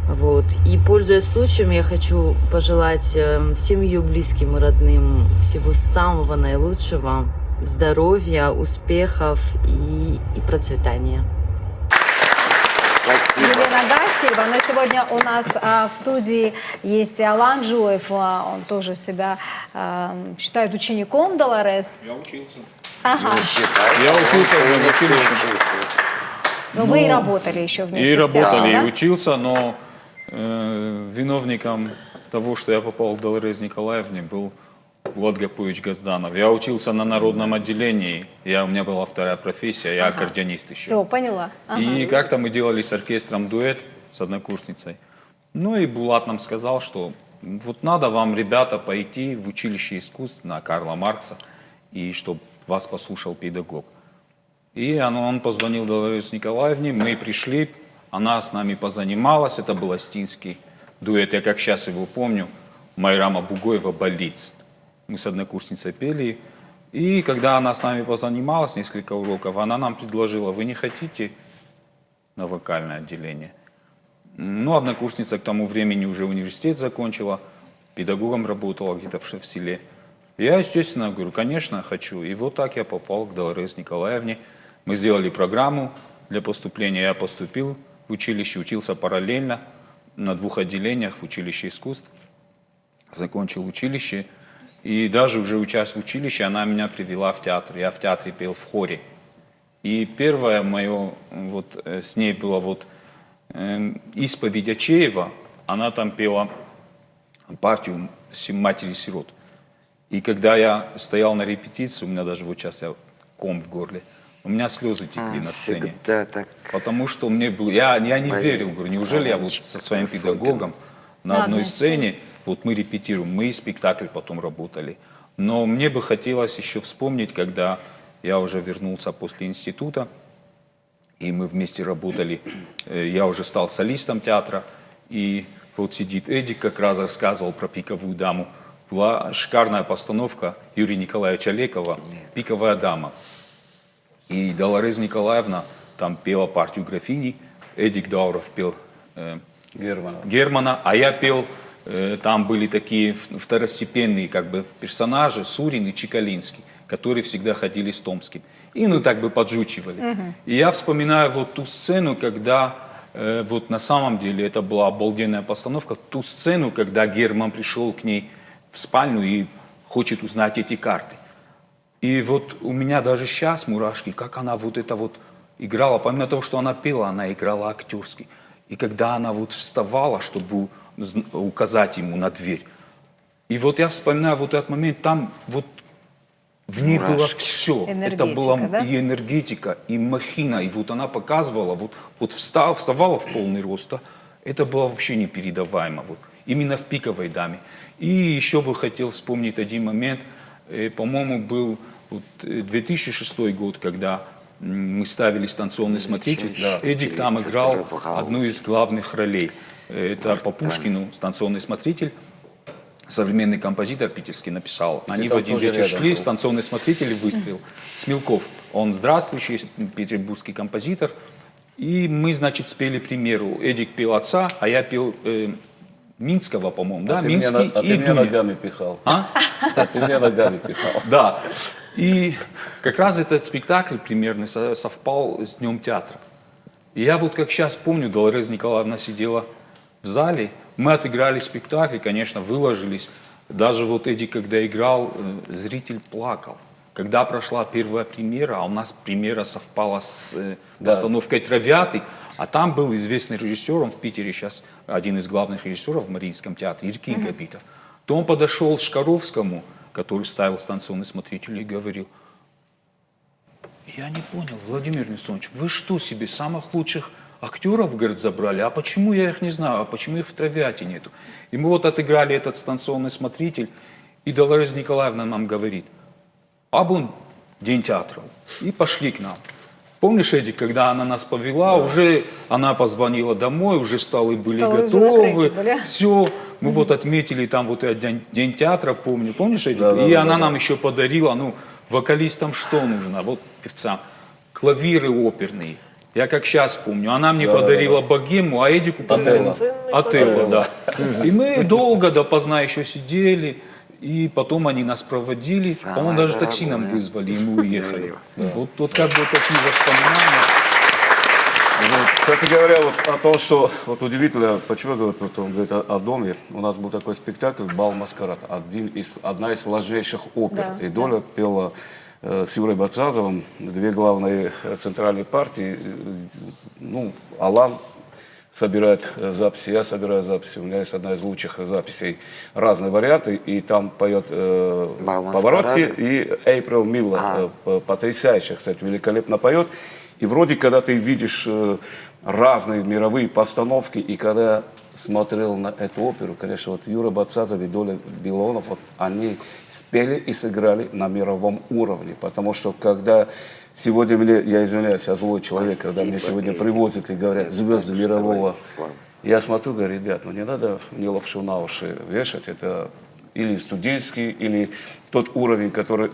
Вот. И, пользуясь случаем, я хочу пожелать всем ее близким и родным всего самого наилучшего, здоровья, успехов и процветания.
Спасибо.
Елена Гасеева. Но сегодня у нас в студии есть и Алан Джуев. Он тоже себя считает учеником Долорес.
Я учился.
Ага.
Я учился в училище.
Но вы и работали еще вместе
И
в театре,
работали,
да?
и учился, но виновником того, что я попал к Долорес Николаевне, был Влад Гапуевич Газданов. Я учился на народном отделении, у меня была вторая профессия, я аккордеонист еще.
Все, поняла. Ага.
И как-то мы делали с оркестром дуэт с однокурсницей. Ну и Булат нам сказал, что вот надо вам, ребята, пойти в училище искусств на Карла Маркса, и чтобы вас послушал педагог. И он позвонил Долорес Николаевне, мы пришли, она с нами позанималась, это был астинский дуэт, я как сейчас его помню, Майрама Бугоева «Болиц». Мы с однокурсницей пели, и когда она с нами позанималась несколько уроков, она нам предложила: вы не хотите на вокальное отделение? Однокурсница к тому времени уже университет закончила, педагогом работала где-то в селе. Я, естественно, говорю: конечно, хочу. И вот так я попал к Долорес Николаевне. Мы сделали программу для поступления, я поступил в училище, учился параллельно на 2 отделениях в училище искусств, закончил училище. И даже уже учась в училище, она меня привела в театр. Я в театре пел в хоре. И первое мое вот с ней было вот исповедь Ачеева. Она там пела партию матери-сирот. И когда я стоял на репетиции, у меня даже вот сейчас ком в горле, у меня слезы текли на сцене.
Всегда так.
Потому что мне было, я не верил, говорю, неужели я вот со своим педагогом на одной сцене, вот мы репетируем, мы и спектакль потом работали. Но мне бы хотелось еще вспомнить, когда я уже вернулся после института, и мы вместе работали, я уже стал солистом театра, и вот сидит Эдик, как раз рассказывал про «Пиковую даму». Была шикарная постановка Юрия Николаевича Лекова «Пиковая дама». И Долорез Николаевна там пела партию графини, Эдик Дауров пел Германа, а я пел, там были такие второстепенные как бы персонажи, Сурин и Чекалинский, которые всегда ходили с Томским. И ну так бы поджучивали. И я вспоминаю вот ту сцену, когда вот на самом деле это была обалденная постановка, ту сцену, когда Герман пришел к ней в спальню и хочет узнать эти карты. И вот у меня даже сейчас мурашки, как она вот это вот играла, помимо того, что она пела, она играла актерски. И когда она вот вставала, чтобы указать ему на дверь, и вот я вспоминаю вот этот момент, там вот в ней было все. Это была
да?
и энергетика, и махина, и вот она показывала, вот вставала в полный рост, это было вообще непередаваемо, вот, именно в «Пиковой даме». И еще бы хотел вспомнить один момент, по-моему, был вот 2006 год, когда мы ставили «Станционный смотритель». Эдик там играл одну из главных ролей. Это по Пушкину «Станционный смотритель». Современный композитор питерский написал. Они в один вечер шли, «Станционный смотритель» и «Выстрел». Смелков, он здравствующий петербургский композитор. И мы, значит, спели премьеру. Эдик пел отца, а я пел Минского, по-моему, да? Минский и
ты меня
Дуня.
ногами пихал. Ты меня ногами пихал.
Да. И как раз этот спектакль примерно совпал с Днем театра. И я вот как сейчас помню, Долорез Николаевна сидела в зале, мы отыграли спектакль, конечно, выложились. Даже вот Эдик, когда играл, зритель плакал. Когда прошла первая премьера, а у нас премьера совпала с постановкой «Травятый», а там был известный режиссер, он в Питере сейчас один из главных режиссеров в Мариинском театре, Иркий Габитов. То он подошел к Шкаровскому, который ставил «Станционный смотритель», и говорил: я не понял, Владимир Несонович, вы что себе самых лучших актеров, говорит, забрали? А почему я их не знаю? А почему их в «Травяте» нету? И мы вот отыграли этот «Станционный смотритель», и Долорез Николаевна нам говорит: а вон День театра. И пошли к нам. Помнишь, Эдик, когда она нас повела, уже она позвонила домой, уже столы были готовы, все. Мы вот отметили там вот этот День театра, помнишь, Эдик? И она нам еще подарила, ну, вокалистам что нужно, вот певцам, клавиры оперные. Я как сейчас помню, она мне подарила богему, а Эдику, по-моему, Отелло, да. И мы долго допоздна еще сидели. И потом они нас проводили, по-моему, даже такси нам вызвали, и мы уехали. Вот как бы такие воспоминания.
Кстати говоря, вот о том, что вот удивительно, почему вот он говорит о доме. У нас был такой спектакль «Бал Маскарад», одна из сложнейших опер. И Доля пела с Юрой Бацазовым, две главные центральные партии. Ну, Алан собирает записи, я собираю записи. У меня есть одна из лучших записей, разные варианты, и там поет Паваротти и Эйприл Милла, потрясающе, кстати, великолепно поет. И вроде, когда ты видишь разные мировые постановки, и когда смотрел на эту оперу, конечно, вот Юра Бацазов и Доля Билонов, вот они спели и сыграли на мировом уровне, потому что когда сегодня мне, я извиняюсь, я злой человек, когда мне сегодня привозят и говорят звезды мирового, я смотрю, говорю: ребят, ну не надо мне лапшу на уши вешать, это или студенческий, или тот уровень, которым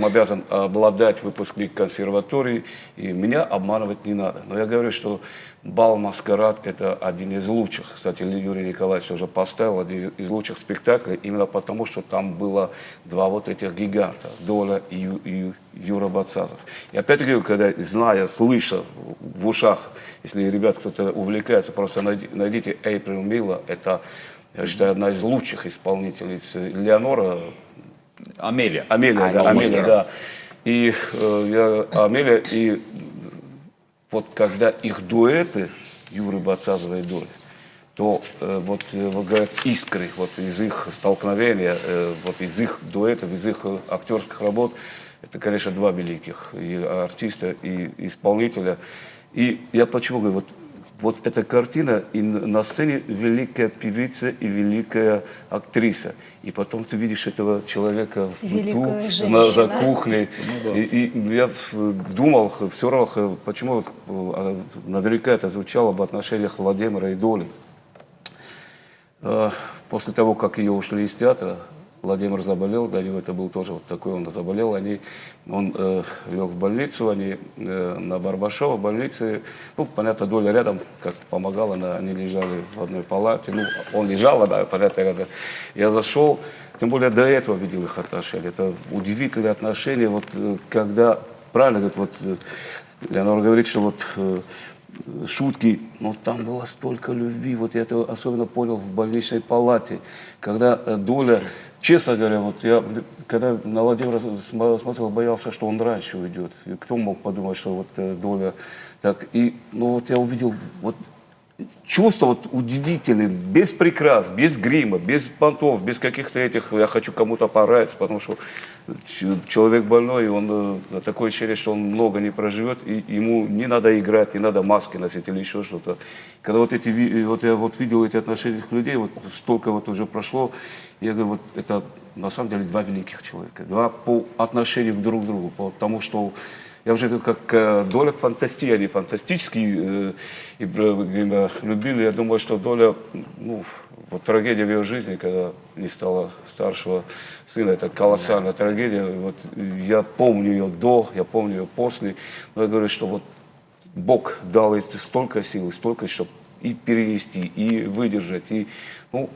обязан обладать выпускник консерватории, и меня обманывать не надо. Но я говорю, что «Бал Маскарад» — это один из лучших. Кстати, Юрий Николаевич уже поставил один из лучших спектаклей, именно потому, что там было два вот этих гиганта, Доля и Юра Бацазов. И опять-таки, когда, зная, слыша в ушах, если ребят кто-то увлекается, просто найдите Эйприл Милла, это, я считаю, одна из лучших исполнительниц. Леонора...
Амелия.
Амелия, да. И Амелия, и вот когда их дуэты, Юры Бацазова и Доли, то вот говорят, искры вот из их столкновения, вот из их дуэтов, из их актерских работ, это, конечно, два великих, и артиста, и исполнителя. И я почему говорю, вот эта картина, и на сцене великая певица и великая актриса. И потом ты видишь этого человека в быту, за кухней. И я думал, все равно, почему наверняка это звучало об отношениях Владимира и Доли. После того, как ее ушли из театра, Владимир заболел, для него это был тоже вот такой, он заболел, он лег в больницу, они на Барбашова в больнице, ну, понятно, Доля рядом как-то помогала, они лежали в одной палате, ну, он лежал, да, понятно, рядом. Я зашел, тем более до этого видел их отношения, это удивительные отношения, вот когда, правильно, говорит, вот Леонора говорит, что вот шутки, но там было столько любви, вот я это особенно понял в больничной палате, когда Доля, честно говоря, вот я, когда на Владимира смотрел, боялся, что он раньше уйдет, и кто мог подумать, что вот Доля так, и, ну вот я увидел, вот чувство вот удивительное, без прикрас, без грима, без понтов, без каких-то этих, я хочу кому-то понравиться, потому что человек больной, и он такое ощущение, что он много не проживет, и ему не надо играть, не надо маски носить или еще что-то. Когда вот я вот видел эти отношения этих людей, вот столько вот уже прошло, я говорю, вот это на самом деле два великих человека, два по отношению друг к другу, потому что я уже говорю, как Доля они фантастические любили. Я думаю, что Доля, ну, вот трагедия в ее жизни, когда не стало старшего сына, это колоссальная трагедия. Вот я помню ее до, я помню ее после. Но я говорю, что вот Бог дал ей столько сил, столько, чтобы и перенести, и выдержать, и, ну,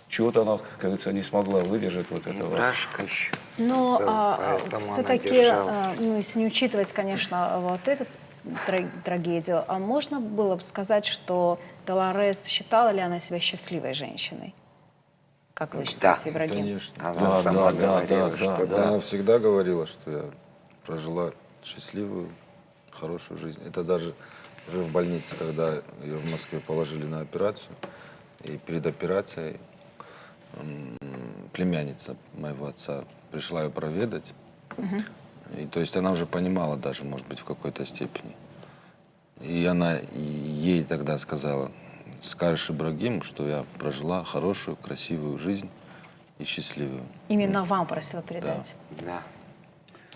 чего-то она, как говорится, не смогла выдержать вот этого.
Брашка еще.
Но
Поэтому она
все-таки,
держалась.
ну, если не учитывать, конечно, вот эту трагедию, а можно было бы сказать, что Долорес, считала ли она себя счастливой женщиной? Как вы считаете, Ибрагим?
Конечно.
Она сама говорила, что да.
Она всегда говорила, что я прожила счастливую, хорошую жизнь. Это даже уже в больнице, когда ее в Москве положили на операцию, и перед операцией племянница моего отца пришла ее проведать. И, то есть она уже понимала даже, может быть, в какой-то степени. И она ей тогда сказала: скажешь Ибрагиму, что я прожила хорошую, красивую жизнь и счастливую.
Именно вам просила передать?
Да.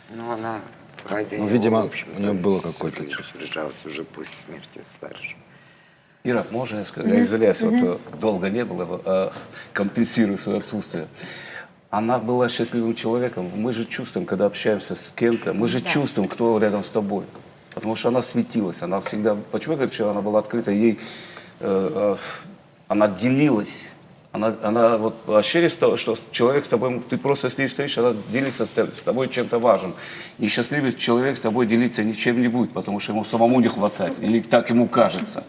Ну, она ради него,
видимо,
в общем-то,
у нее было
всю
какое-то
жизнь
чувство.
держалась уже после смерти старшего.
Ира, можно я скажу? Я извиняюсь, вот долго не было, компенсирую свое отсутствие. Она была счастливым человеком. Мы же чувствуем, когда общаемся с кем-то, мы же чувствуем, кто рядом с тобой. Потому что она светилась, она всегда... Почему я говорю, что она была открыта? Ей, она делилась. Она вот ощущение, что человек с тобой, ты просто с ней стоишь, она делится с тобой чем-то важным. И счастливый человек с тобой делиться ничем не будет, потому что ему самому не хватает, или так ему кажется.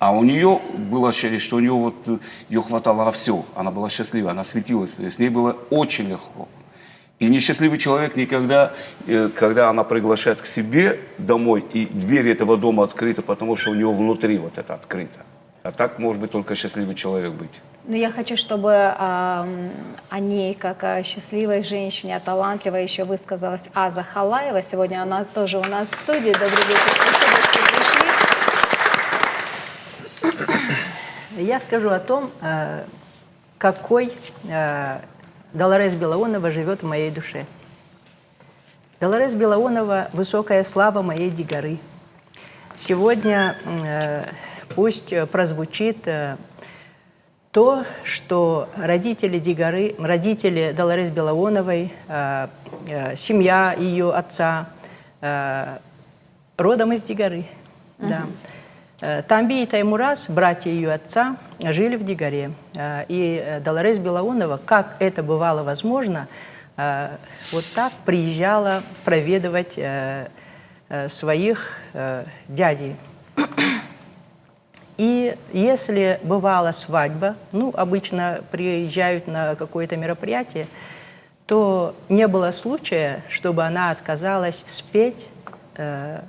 А у нее было ощущение, что у нее вот, ее хватало на все. Она была счастлива, она светилась. С ней было очень легко. И несчастливый человек никогда, когда она приглашает к себе домой, и дверь этого дома открыта, потому что у него внутри вот это открыто. А так может быть только счастливый человек быть.
Но я хочу, чтобы о ней, как о счастливой женщине, о талантливой, еще высказалась Аза Халаева. Сегодня она тоже у нас в студии. Добрый вечер. Спасибо, что пришли.
Я скажу о том, какой Долорес Белаонова живет в моей душе. Долорес Белаонова – высокая слава моей Дигары. Сегодня пусть прозвучит то, что родители Дигары, родители Долорес Белаоновой, семья ее отца родом из Дигары. Да. Тамби и Таймураз, братья ее отца, жили в Дигаре. И Долорес Белаонова, как это бывало возможно, вот так приезжала проведывать своих дядей. И если бывала свадьба, ну, обычно приезжают на какое-то мероприятие, то не было случая, чтобы она отказалась спеть на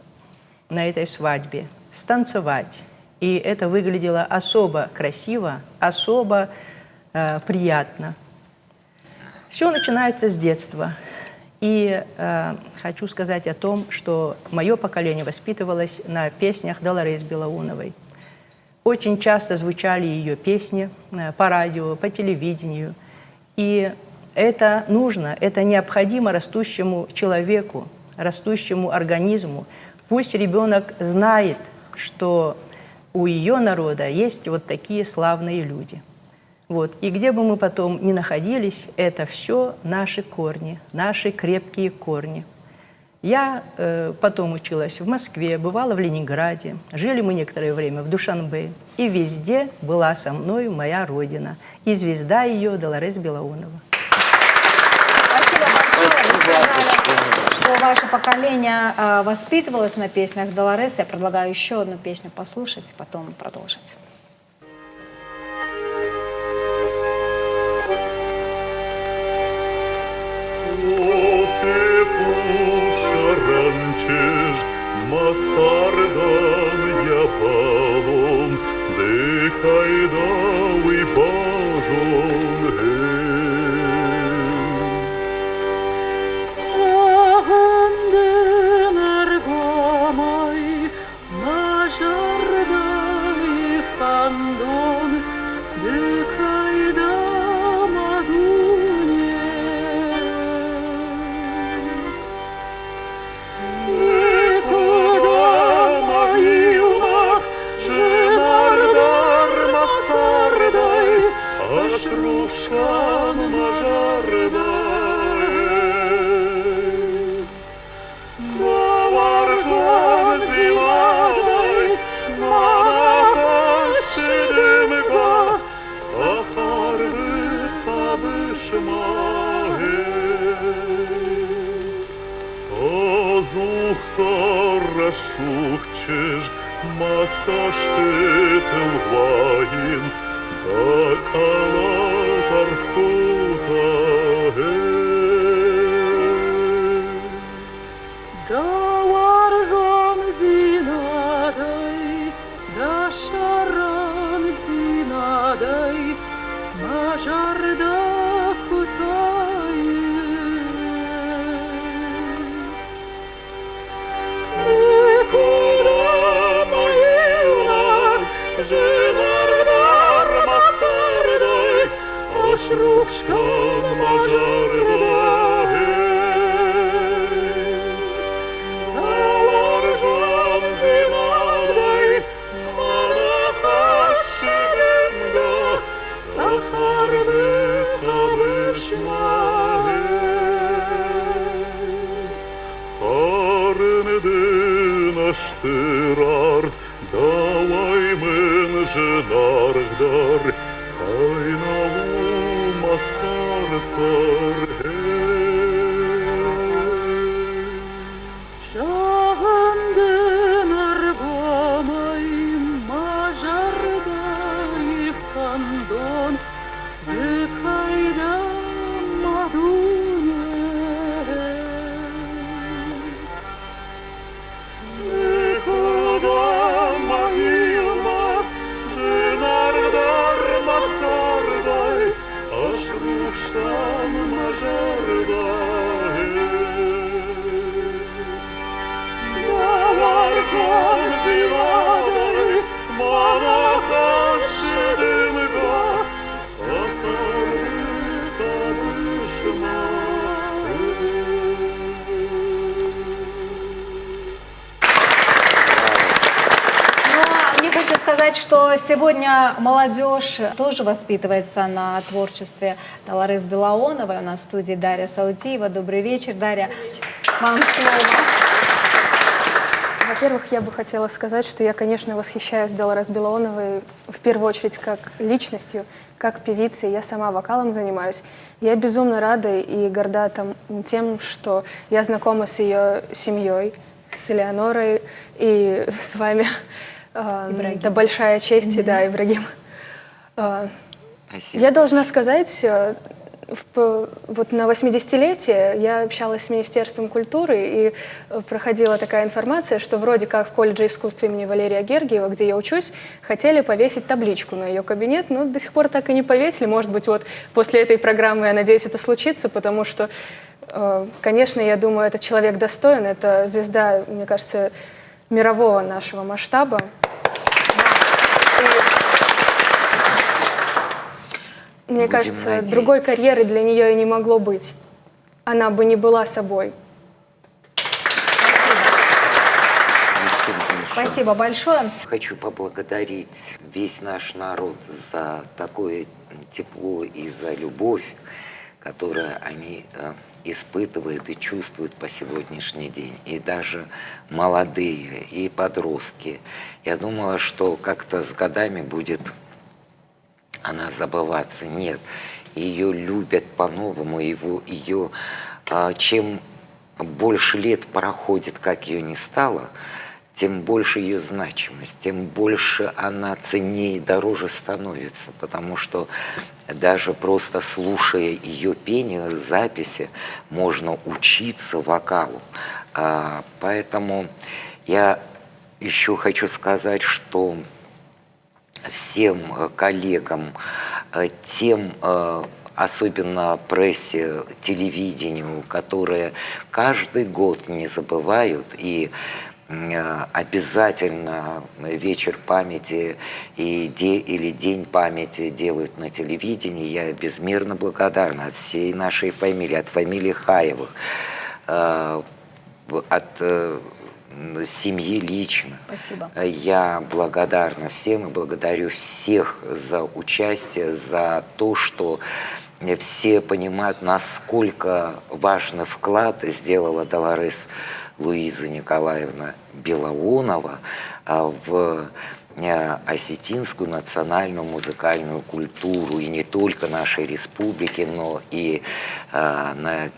этой свадьбе, станцевать. И это выглядело особо красиво, особо приятно. Все начинается с детства. И хочу сказать о том, что мое поколение воспитывалось на песнях Долорес Белоуновой. Очень часто звучали ее песни по радио, по телевидению. И это нужно, это необходимо растущему человеку, растущему организму. Пусть ребенок знает, что у ее народа есть вот такие славные люди. Вот. И где бы мы потом ни находились, это все наши корни, наши крепкие корни. Я потом училась в Москве, бывала в Ленинграде, жили мы некоторое время в Душанбе, и везде была со мной моя родина, и звезда ее Долорес Белоунова.
Спасибо большое. Вы сказали, что ваше поколение воспитывалось на песнях Долорес. Я предлагаю еще одну песню послушать, потом продолжить.
Masardan yapalım de kaydavi bajon Ahandan argamay najardan ifandon de kaydamadunye Ашрушкан мажардай, Наваржан зиладай, Манахашидымга, Сахарды табышмае. Азухтар рашухчеш, Масаштетел ваинс, Акалат архута Даваржан зинадай, Дашаран зинадай, Мажарда кутае. Куда моила, Женардар Масардай, Ашрукшкан Мажардай. Даваржан зинадай, Манахашидымга, Сахарды табышмае. Арындын аштырар, Давай мен жынаргдар, Кайнаву масартар. Жағындын аргамай, Мажардай фандон, Декайда мадуне. Куда моила, Женардар Масардай, Ашрушкан Мажардай. Даваржан зинадай, Манахашидымга, Сахарды табышмае.
Мне хочется сказать, что сегодня молодежь тоже воспитывается на творчестве Долорес Белоуновой. У нас в студии Дарья Саутиева. Добрый вечер, Дарья. Вам слово.
Во-первых, я бы хотела сказать, что я, конечно, восхищаюсь Долорес Белоуновой в первую очередь как личностью, как певицей. Я сама вокалом занимаюсь. Я безумно рада и горда тем, что я знакома с ее семьей, с Элеонорой и с вами. Это большая честь, да, Ибрагим.
Спасибо.
Я должна сказать, вот на 80-летие я общалась с Министерством культуры, и проходила такая информация, что вроде как в колледже искусств имени Валерия Гергиева, где я учусь, хотели повесить табличку на ее кабинет, но до сих пор так и не повесили. Может быть, вот после этой программы, я надеюсь, это случится, потому что, конечно, я думаю, этот человек достоин, это звезда, мне кажется, мирового нашего масштаба. Мне
Будем
кажется,
надеяться.
другой карьеры для нее и не могло быть. Она бы не была собой.
Спасибо большое.
Спасибо большое.
Хочу поблагодарить весь наш народ за такое тепло и за любовь, которую они испытывают и чувствуют по сегодняшний день. И даже молодые, и подростки. Я думала, что как-то с годами будет она забываться. Нет, ее любят по-новому, ее чем больше лет проходит, как ее не стало, тем больше ее значимость, тем больше она ценнее и дороже становится, потому что даже просто слушая ее пение, записи, можно учиться вокалу. Поэтому я еще хочу сказать, что всем коллегам, тем, особенно прессе, телевидению, которые каждый год не забывают и обязательно вечер памяти или день памяти делают на телевидении. Я безмерно благодарна от всей нашей фамилии, от фамилии Хаевых, от семьи лично.
Спасибо.
Я благодарна всем и благодарю всех за участие, за то, что все понимают, насколько важный вклад сделала Долорес Луиза Николаевна Белоунова в осетинскую национальную музыкальную культуру, и не только нашей республики, но и на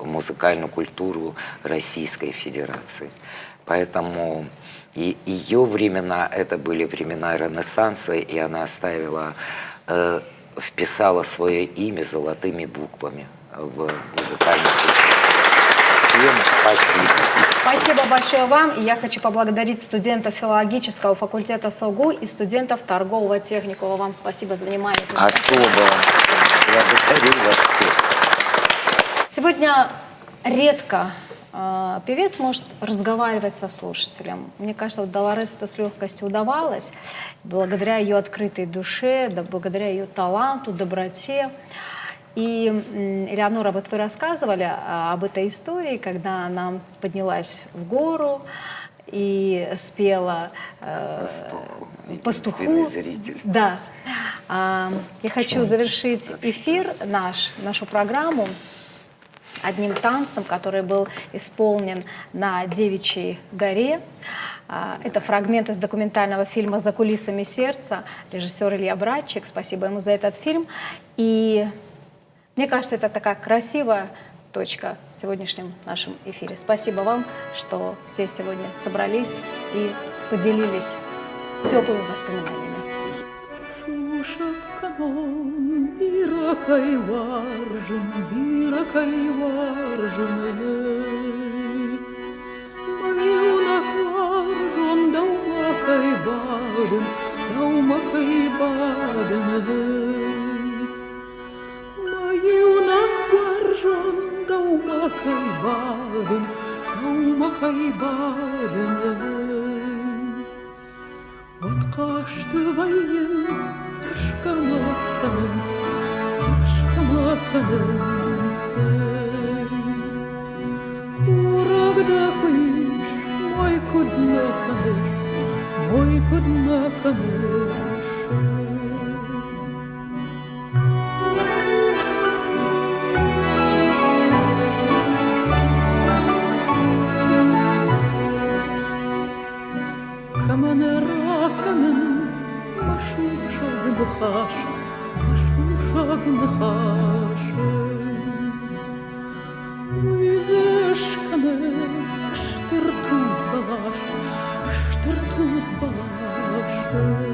музыкальную культуру Российской Федерации. Поэтому и ее времена, это были времена Ренессанса, и она оставила, вписала свое имя золотыми буквами в музыкальную культуру. Всем спасибо.
Спасибо большое вам. И я хочу поблагодарить студентов филологического факультета СОГУ и студентов торгового техникума. Вам спасибо за внимание.
Особо благодарю вас всех.
Сегодня редко певец может разговаривать со слушателем. Мне кажется, вот Долорес это с легкостью удавалось, благодаря ее открытой душе, да, благодаря ее таланту, доброте. И, Элеонора, вот вы рассказывали об этой истории, она нам поднялась в гору и спела пастуху.
Зритель.
Да. Я хочу завершить эфир, нашу программу одним танцем, который был исполнен на Девичьей горе. Это фрагмент из документального фильма «За кулисами сердца», режиссер Илья Братчик. Спасибо ему за этот фильм. И мне кажется, это такая красивая точка в сегодняшнем нашем эфире. Спасибо вам, что все сегодня собрались и поделились теплыми воспоминаниями.
Birакай варжын, Маюнак варжын, Даумакай бадын, Маюнак варжын, Даумакай бадын. Вот кашты вайын, фаршкама канынсы. Урагда кыш, мой кудна каныш. Каманераканын, машушагнхашын. Уйзышканы, аштыртуз балашын.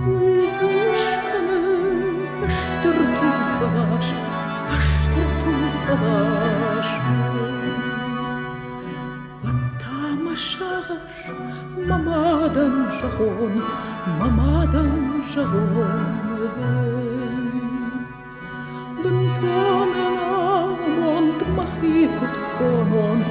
Уйзышканы, аштыртуз אדם ז'רון בנתומנה מונט מחיקות חומון